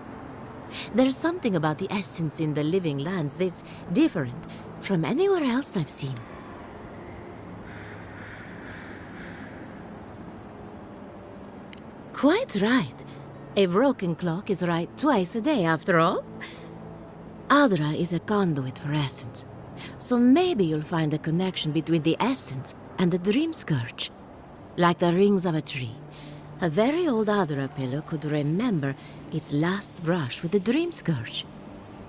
There's something about the essence in the living lands that's different from anywhere else I've seen. Quite right. A broken clock is right twice a day, after all. Adra is a conduit for essence. So maybe you'll find a connection between the essence and the Dream Scourge. Like the rings of a tree. A very old Adra pillar could remember its last brush with the Dream Scourge.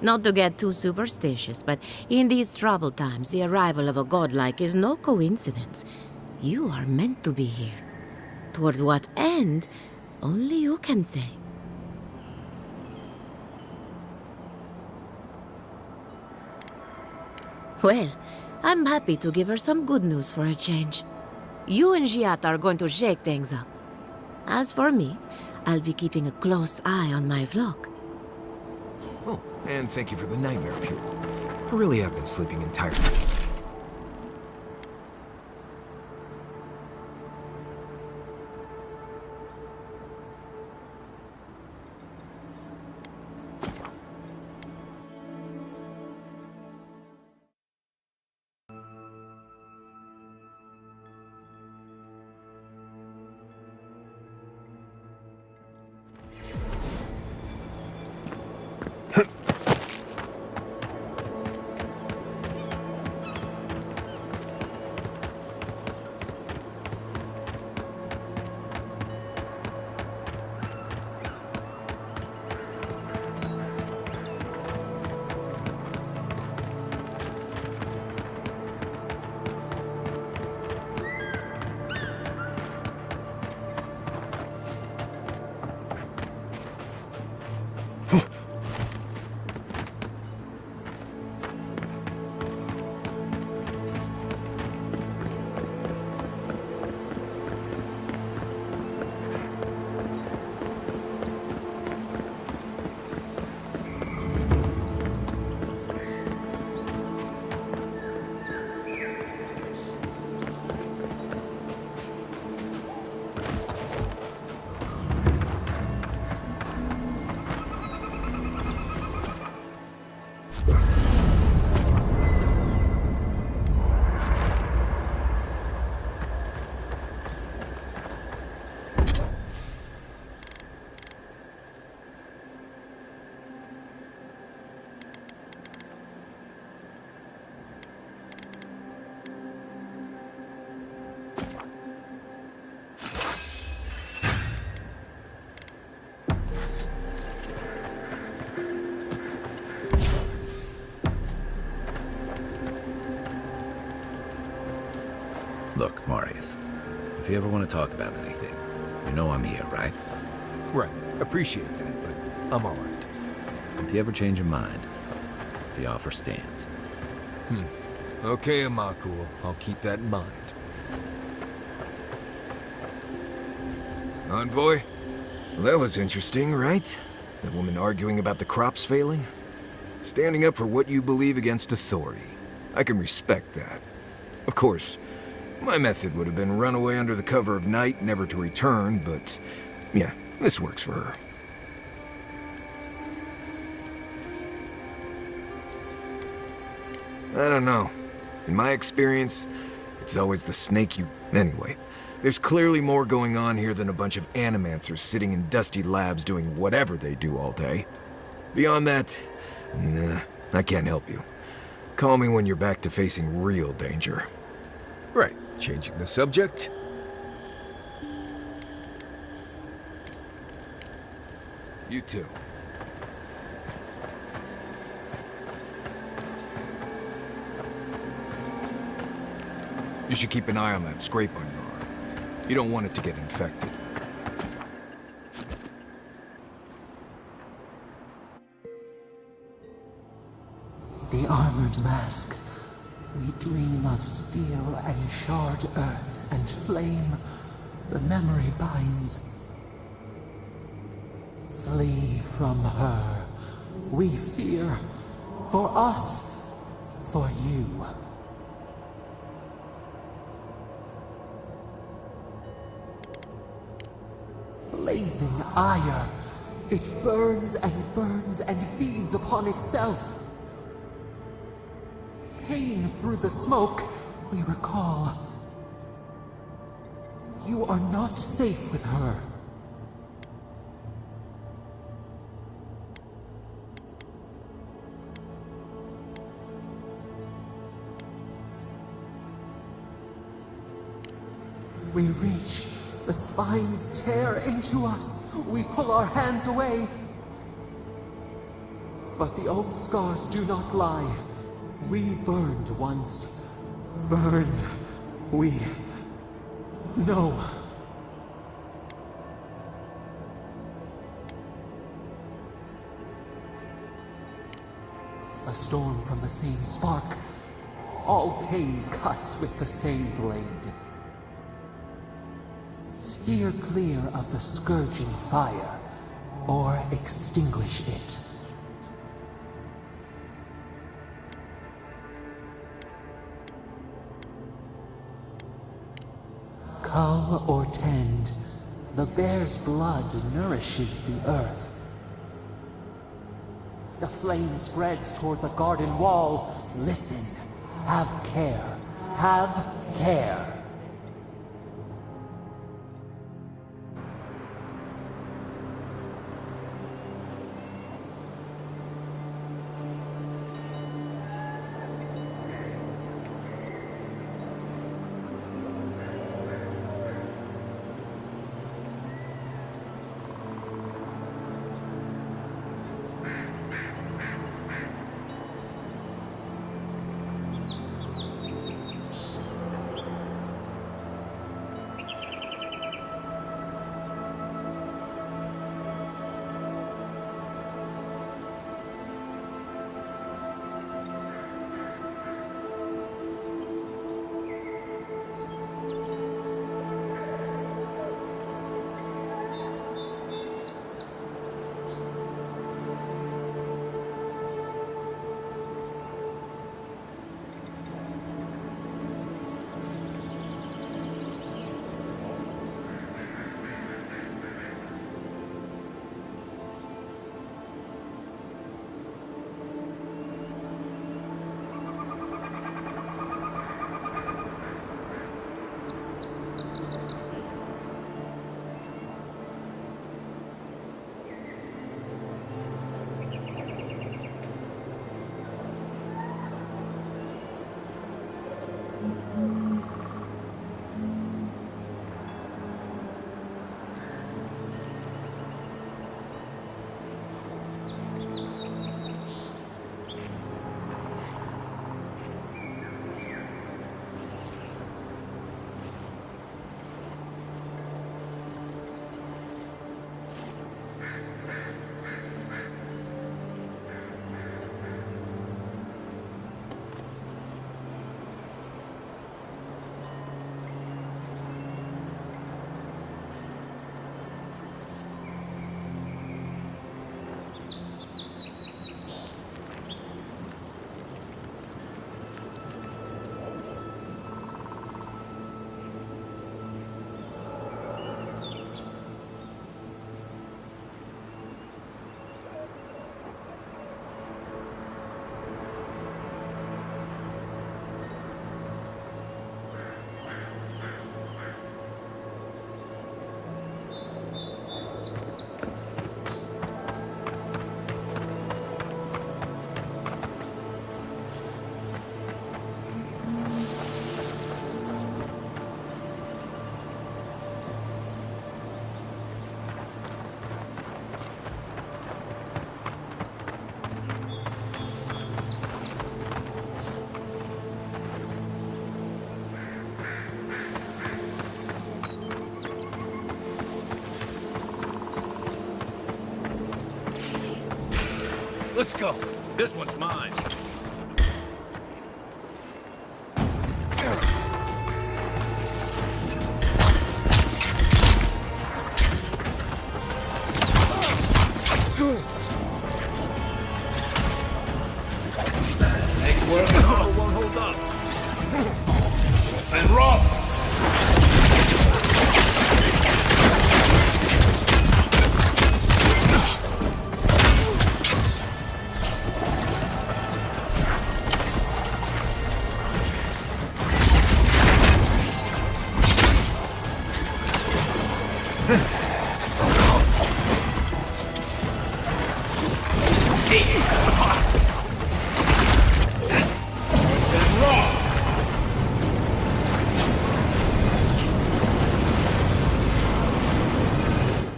Not to get too superstitious, but in these troubled times, the arrival of a godlike is no coincidence. You are meant to be here. Toward what end, only you can say. Well, I'm happy to give her some good news for a change. You and Giata are going to shake things up. As for me, I'll be keeping a close eye on my flock. Oh, and thank you for the nightmare fuel. I really have been sleeping entirely. Look, Marius, if you ever want to talk about anything, you know I'm here, right? Right. Appreciate that, but I'm alright. If you ever change your mind, the offer stands. Okay, Amakul. I'll keep that in mind. Envoy? Well, that was interesting, right? That woman arguing about the crops failing? Standing up for what you believe against authority. I can respect that. Of course, my method would have been run away under the cover of night, never to return, but yeah, this works for her. I don't know. In my experience, it's always the snake you... Anyway, there's clearly more going on here than a bunch of animancers sitting in dusty labs doing whatever they do all day. Beyond that, nah, I can't help you. Call me when you're back to facing real danger. Right, changing the subject. You too. You should keep an eye on that scrape on your arm. You don't want it to get infected. The armored mask. We dream of steel and shard earth and flame. The memory binds. Flee from her. We fear. For us. For you. Blazing ire. It burns and feeds upon itself. Pain through the smoke, we recall. You are not safe with her. We reach. The spines tear into us. We pull our hands away. But the old scars do not lie. We burned once. Burned. We know. A storm from the same spark. All pain cuts with the same blade. Steer clear of the scourging fire, or extinguish it. Cull or tend, the bear's blood nourishes the earth. The flame spreads toward the garden wall. Listen. Have care. Have care. Let's go. This one's mine. Hey, well, the cover won't hold up. And Rob!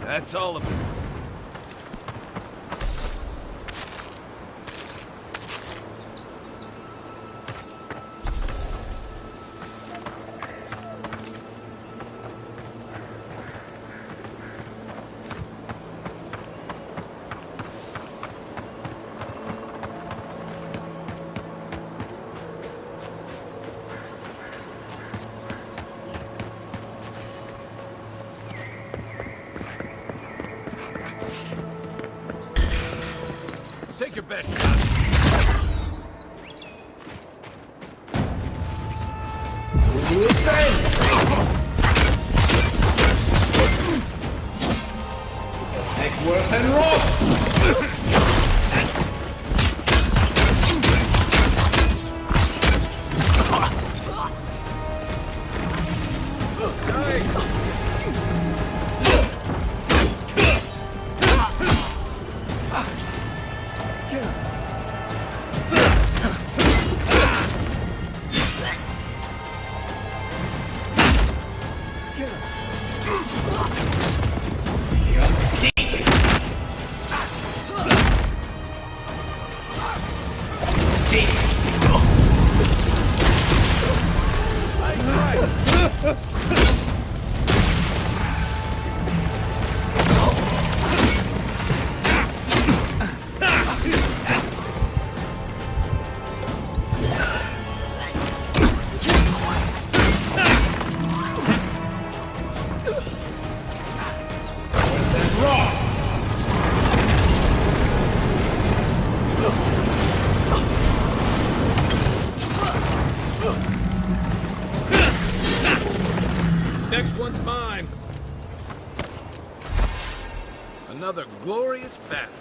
That's all of it. Take your best shot. Neckworth and rope! Next one's mine. Another glorious battle.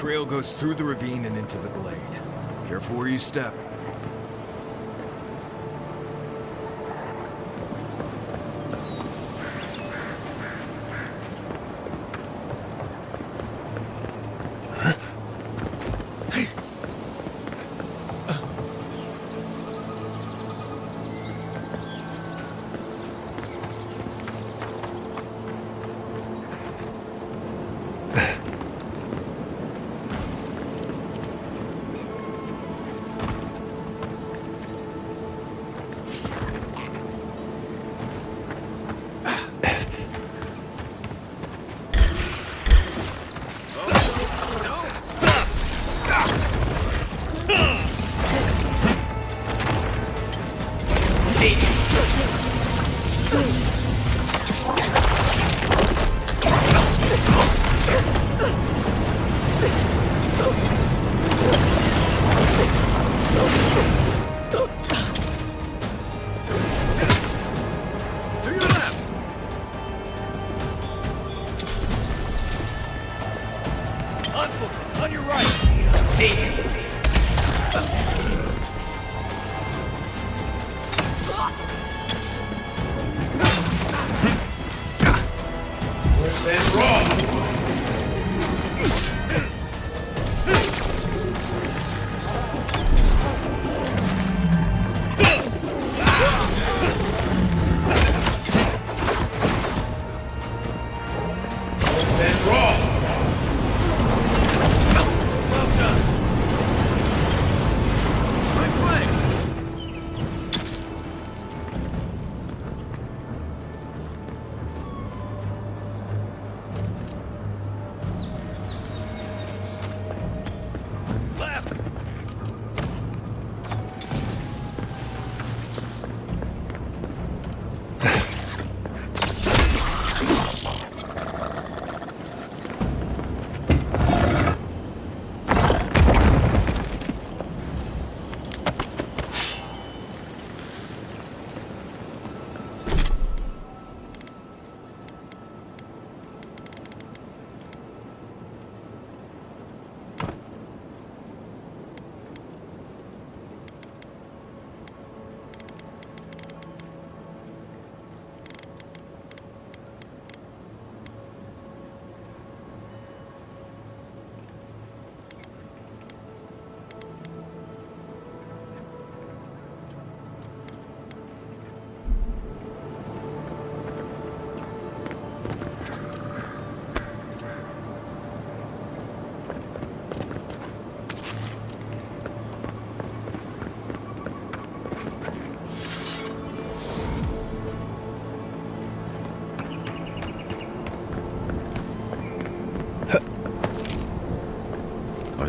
Trail goes through the ravine and into the glade. Careful where you step.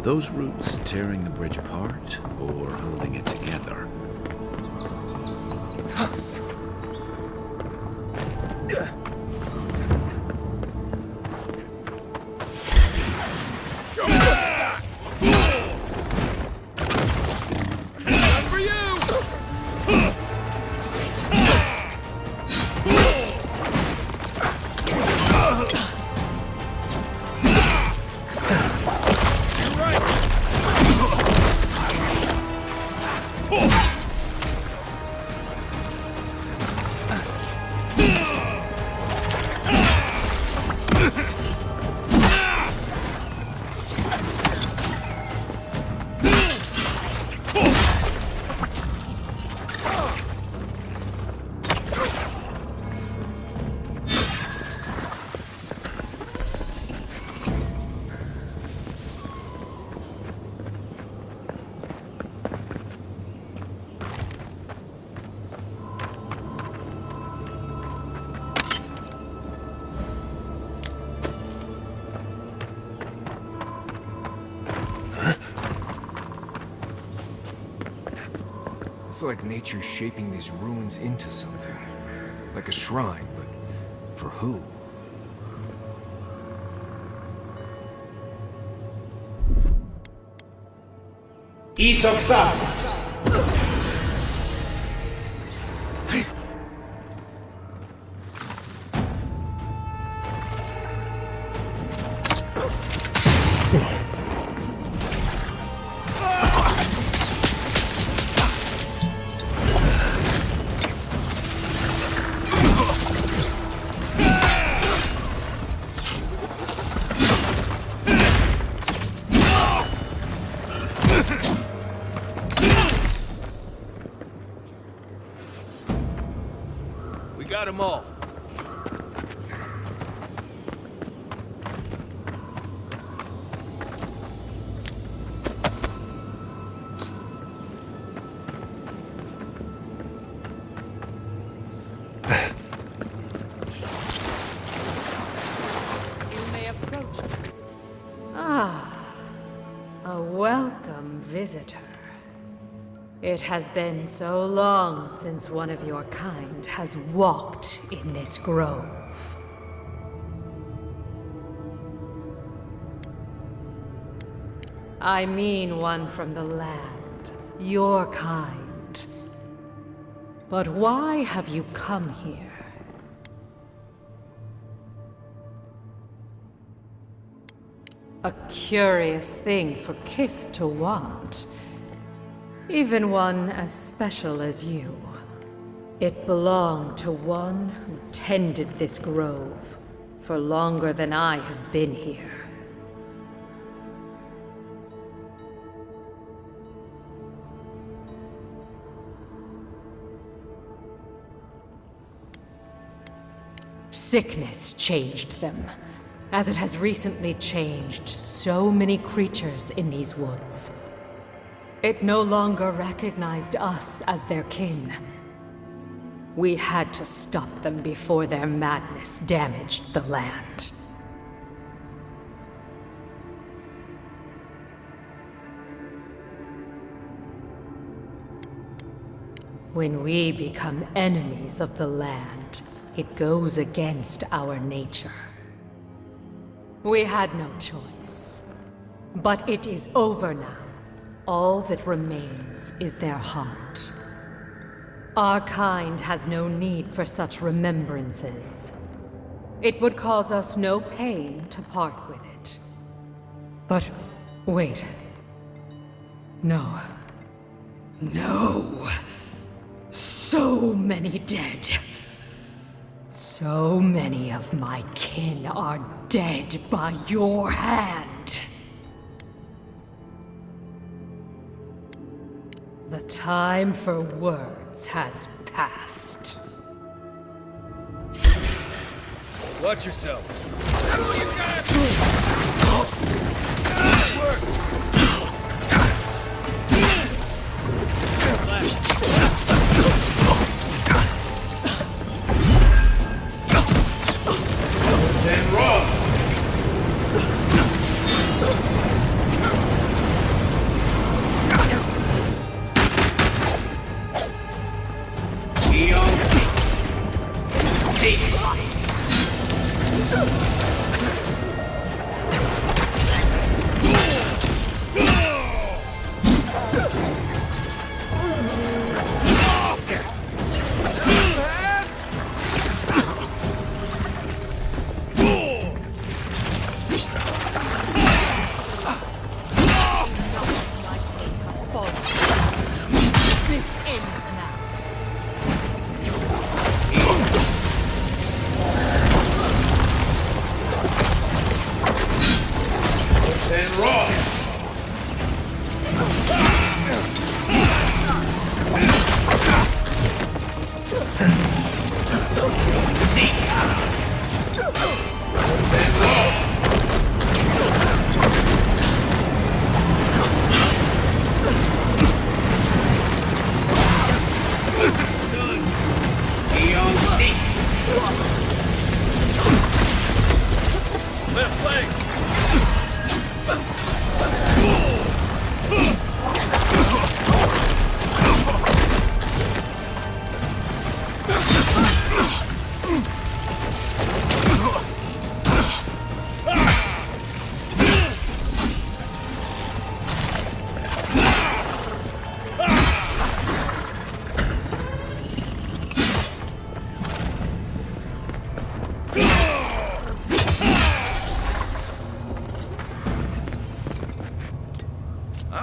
those roots tearing the bridge apart or holding it together? It's like nature's shaping these ruins into something. Like a shrine, but for who? Isoksa! We got them all. A welcome visitor. It has been so long since one of your kind has walked in this grove. I mean one from the land, your kind. But why have you come here? A curious thing for Kith to want. Even one as special as you. It belonged to one who tended this grove for longer than I have been here. Sickness changed them, as it has recently changed so many creatures in these woods. It no longer recognized us as their kin. We had to stop them before their madness damaged the land. When we become enemies of the land, it goes against our nature. We had no choice. But it is over now. All that remains is their heart. Our kind has no need for such remembrances. It would cause us no pain to part with it. But wait. No. No. So many dead. So many of my kin are dead by your hand. The time for words has passed. Watch yourselves. All you got! Nice work! Then run!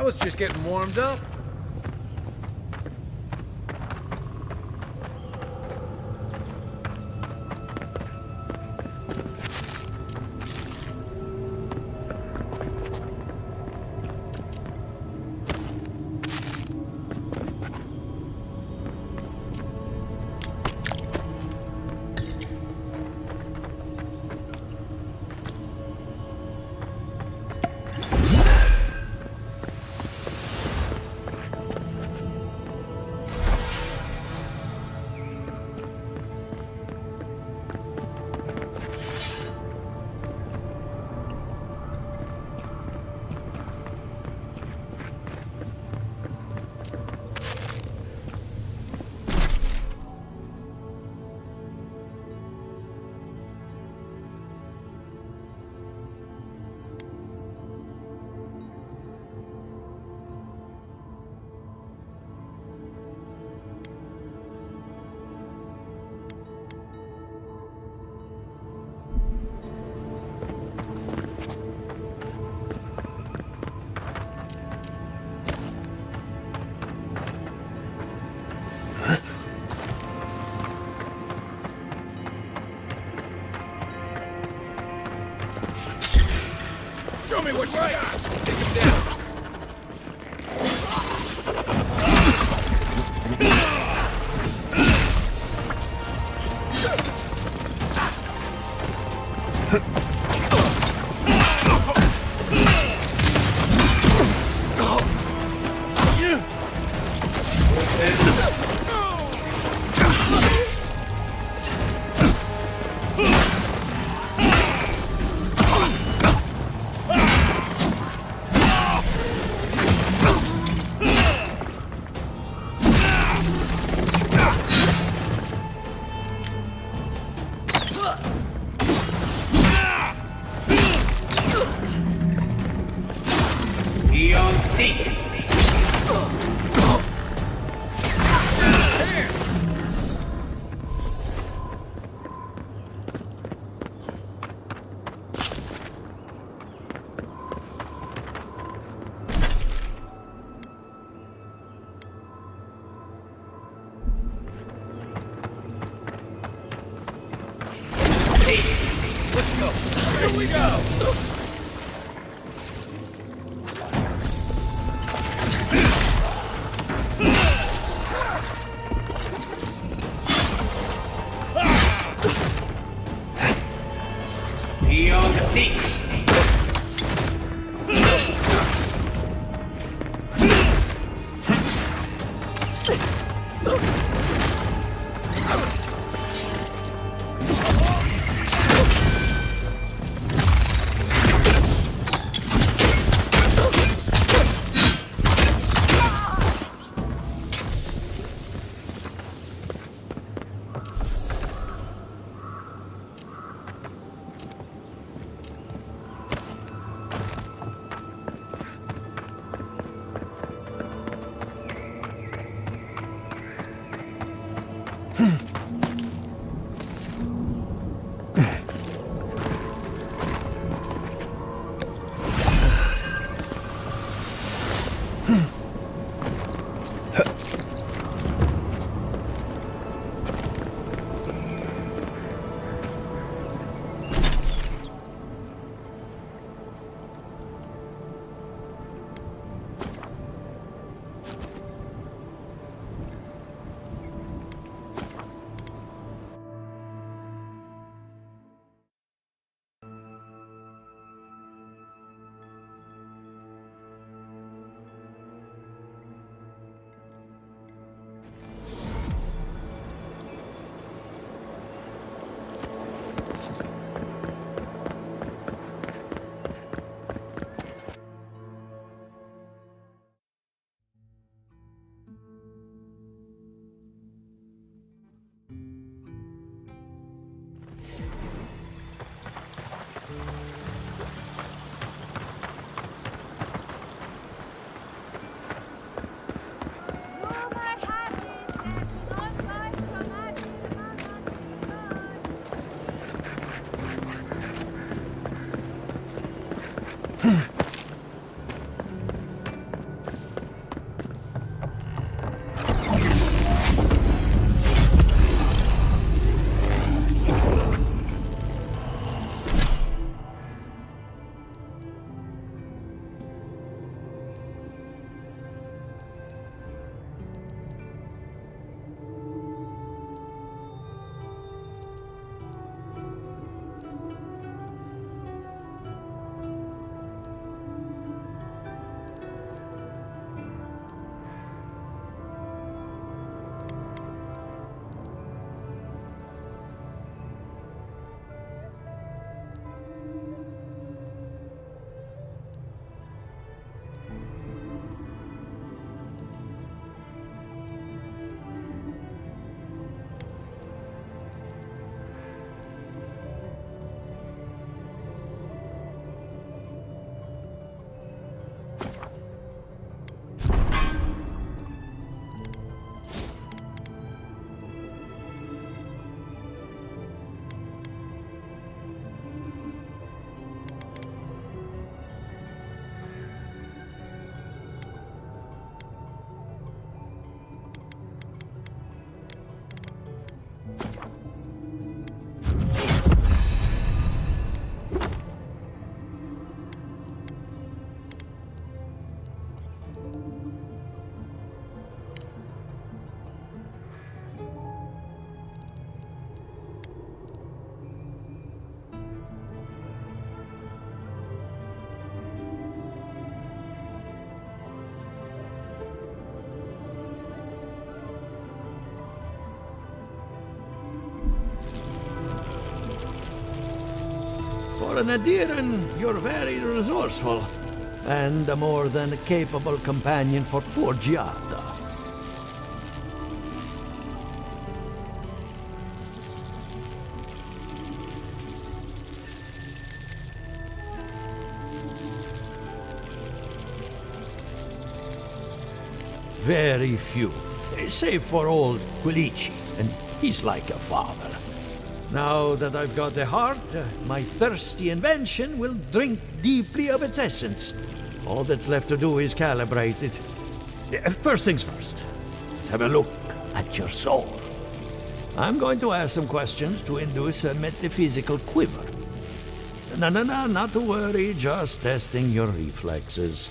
I was just getting warmed up. Show me what you got! Take him down! Let's go! Here we go! Beyond seek. For an Adiran, you're very resourceful, and a more than capable companion for poor Giada. Very few, save for old Quilici, and he's like a father. Now that I've got the heart, my thirsty invention will drink deeply of its essence. All that's left to do is calibrate it. First things first, let's have a look at your soul. I'm going to ask some questions to induce a metaphysical quiver. No, not to worry, just testing your reflexes.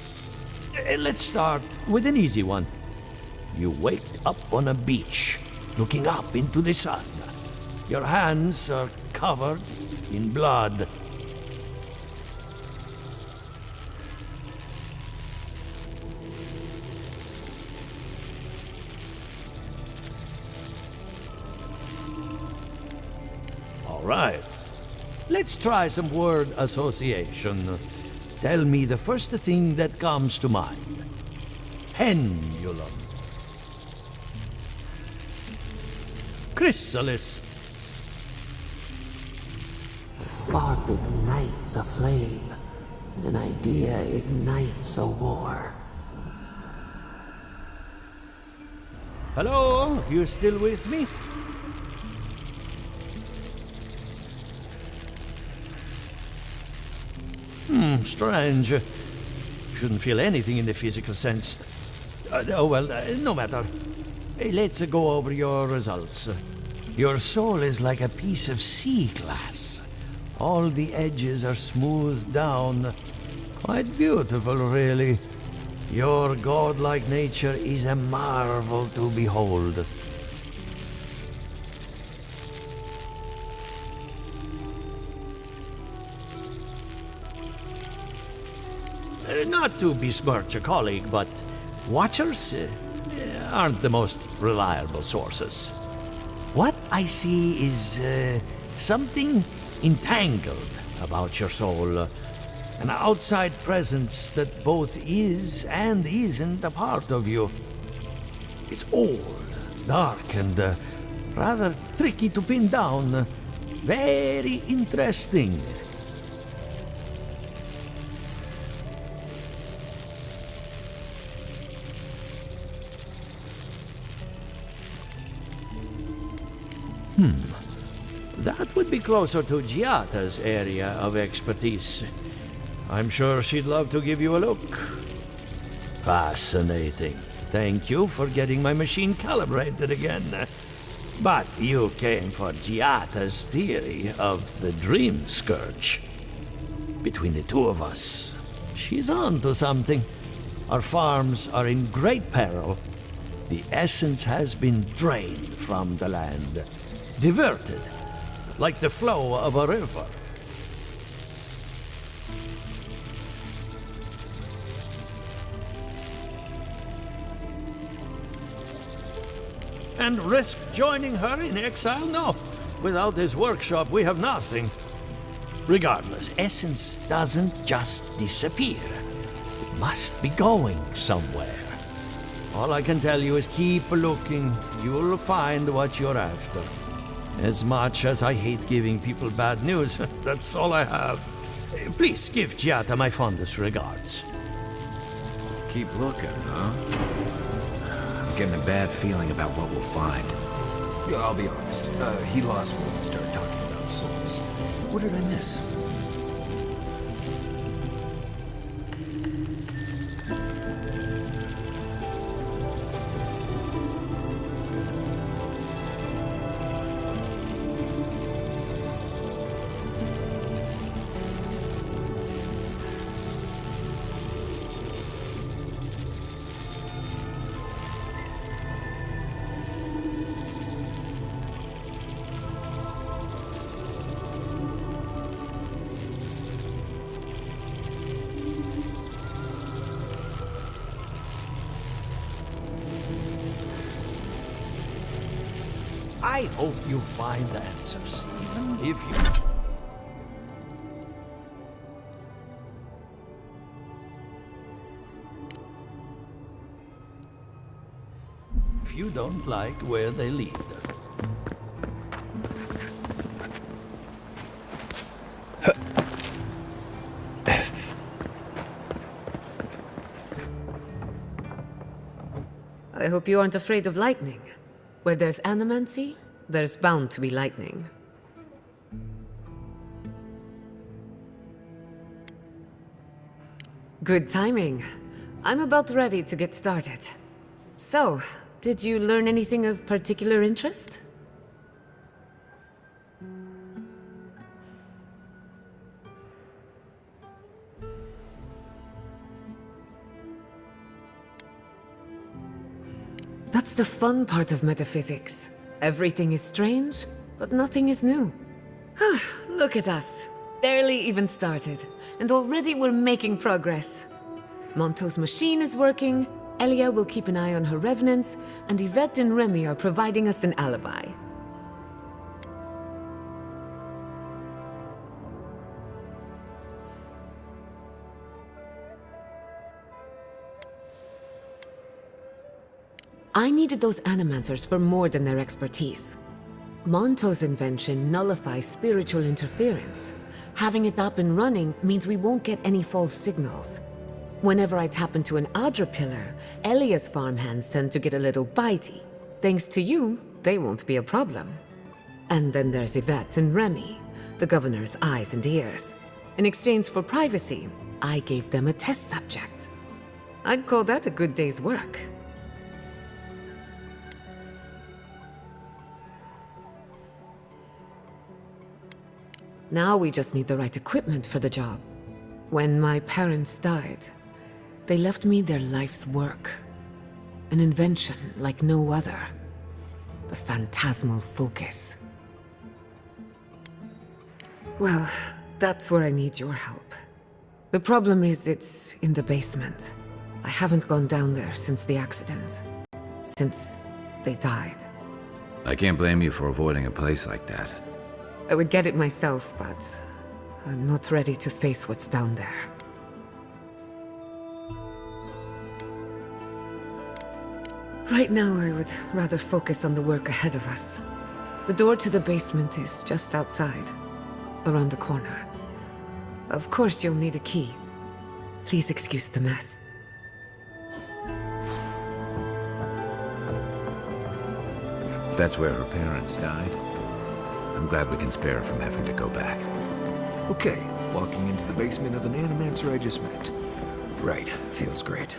Let's start with an easy one. You wake up on a beach, looking up into the sun. Your hands are covered in blood. All right. Let's try some word association. Tell me the first thing that comes to mind. Pendulum. Chrysalis. The spark ignites a flame. An idea ignites a war. Hello? You still with me? Strange. Shouldn't feel anything in the physical sense. No matter. Let's go over your results. Your soul is like a piece of sea glass. All the edges are smoothed down. Quite beautiful, really. Your godlike nature is a marvel to behold. Not to besmirch a colleague, but watchers aren't the most reliable sources. What I see is something entangled about your soul. An outside presence that both is and isn't a part of you. It's old, dark, and rather tricky to pin down. Very interesting. That would be closer to Giata's area of expertise. I'm sure she'd love to give you a look. Fascinating. Thank you for getting my machine calibrated again. But you came for Giata's theory of the Dream Scourge. Between the two of us, she's on to something. Our farms are in great peril. The essence has been drained from the land. Diverted, like the flow of a river. And risk joining her in exile? No. Without this workshop, we have nothing. Regardless, essence doesn't just disappear. It must be going somewhere. All I can tell you is keep looking. You'll find what you're after. As much as I hate giving people bad news, that's all I have. Please give Giata my fondest regards. Keep looking, huh? I'm getting a bad feeling about what we'll find. Yeah, I'll be honest. He lost me when we started talking about souls. What did I miss? I hope you find answers, even if you... if you don't like where they lead. I hope you aren't afraid of lightning. Where there's animancy, there's bound to be lightning. Good timing. I'm about ready to get started. So, did you learn anything of particular interest? That's the fun part of metaphysics. Everything is strange, but nothing is new. Look at us. Barely even started, and already we're making progress. Monto's machine is working, Elia will keep an eye on her revenants, and Yvette and Remy are providing us an alibi. I needed those animancers for more than their expertise. Monto's invention nullifies spiritual interference. Having it up and running means we won't get any false signals. Whenever I tap into an Adra pillar, Elia's farmhands tend to get a little bitey. Thanks to you, they won't be a problem. And then there's Yvette and Remy, the governor's eyes and ears. In exchange for privacy, I gave them a test subject. I'd call that a good day's work. Now we just need the right equipment for the job. When my parents died, they left me their life's work. An invention like no other. The phantasmal focus. Well, that's where I need your help. The problem is it's in the basement. I haven't gone down there since the accident. Since they died. I can't blame you for avoiding a place like that. I would get it myself, but I'm not ready to face what's down there. Right now, I would rather focus on the work ahead of us. The door to the basement is just outside, around the corner. Of course, you'll need a key. Please excuse the mess. That's where her parents died. I'm glad we can spare her from having to go back. Okay, walking into the basement of an animancer I just met. Right, feels great.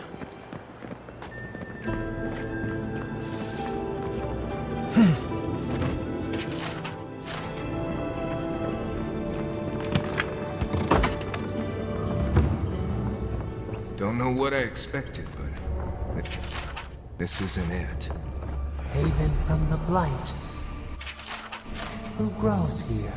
Don't know what I expected, but this isn't it. Haven from the Blight. Who grows here?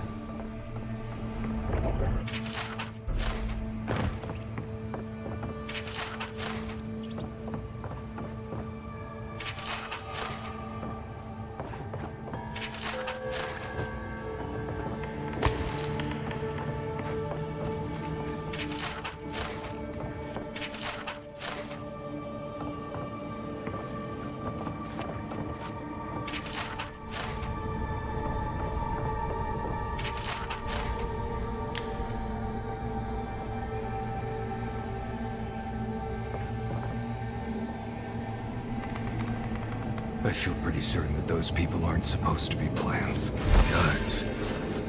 I feel pretty certain that those people aren't supposed to be plants. Gods.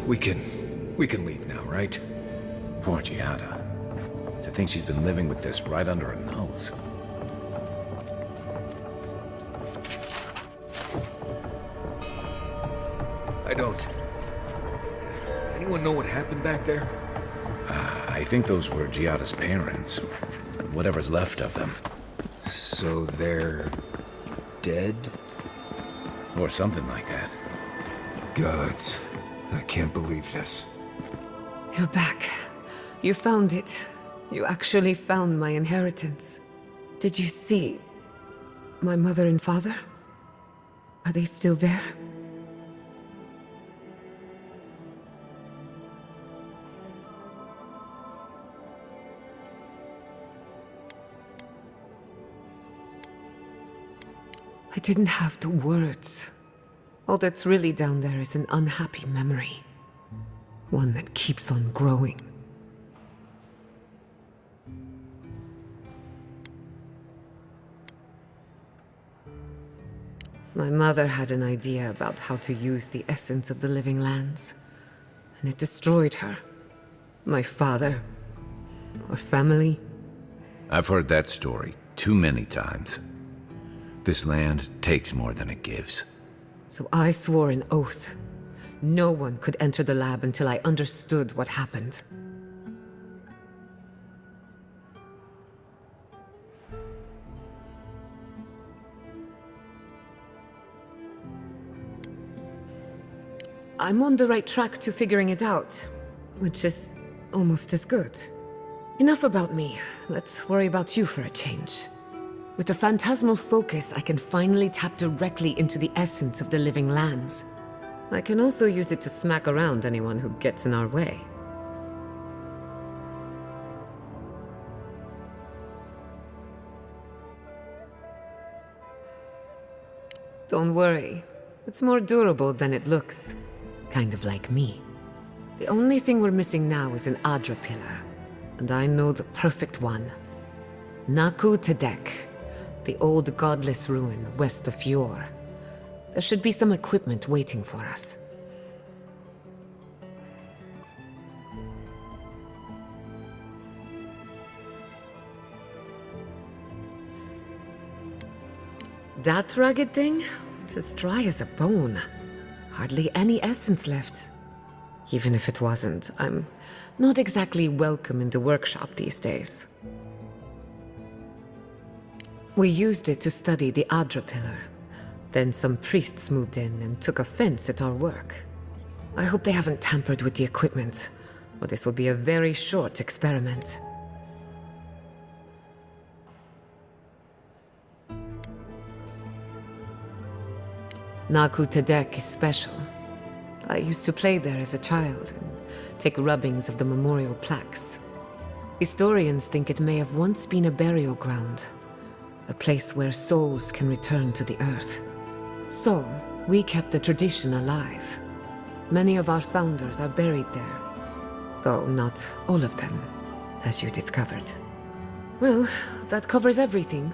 We can leave now, right? Poor Giada. To think she's been living with this right under her nose. I don't. Anyone know what happened back there? I think those were Giada's parents. Whatever's left of them. So they're dead? Or something like that. Gods. I can't believe this. You're back. You found it. You actually found my inheritance. Did you see my mother and father? Are they still there? I didn't have the words. All that's really down there is an unhappy memory. One that keeps on growing. My mother had an idea about how to use the essence of the living lands, and it destroyed her. My father, our family. I've heard that story too many times. This land takes more than it gives. So I swore an oath. No one could enter the lab until I understood what happened. I'm on the right track to figuring it out, which is almost as good. Enough about me. Let's worry about you for a change. With the phantasmal focus, I can finally tap directly into the essence of the living lands. I can also use it to smack around anyone who gets in our way. Don't worry. It's more durable than it looks. Kind of like me. The only thing we're missing now is an Adra pillar. And I know the perfect one. Naku Tedek, the old godless ruin west of Eora. There should be some equipment waiting for us. That ragged thing? It's as dry as a bone. Hardly any essence left. Even if it wasn't, I'm not exactly welcome in the workshop these days. We used it to study the Adra pillar. Then some priests moved in and took offense at our work. I hope they haven't tampered with the equipment, or this will be a very short experiment. Naku Tedek is special. I used to play there as a child and take rubbings of the memorial plaques. Historians think it may have once been a burial ground, a place where souls can return to the earth. So, we kept the tradition alive. Many of our founders are buried there, though not all of them, as you discovered. Well, that covers everything.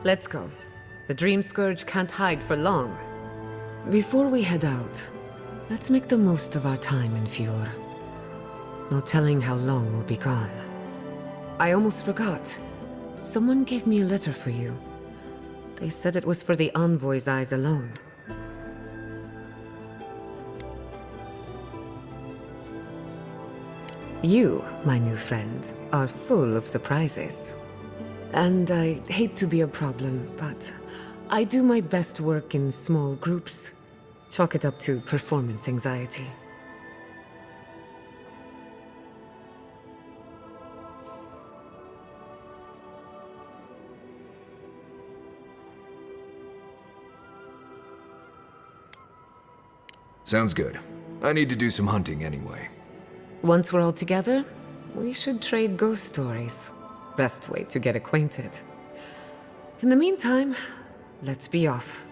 Let's go. The Dream Scourge can't hide for long. Before we head out, let's make the most of our time in Eora. No telling how long we'll be gone. I almost forgot. Someone gave me a letter for you. They said it was for the Envoy's eyes alone. You, my new friend, are full of surprises. And I hate to be a problem, but I do my best work in small groups. Chalk it up to performance anxiety. Sounds good. I need to do some hunting anyway. Once we're all together, we should trade ghost stories. Best way to get acquainted. In the meantime, let's be off.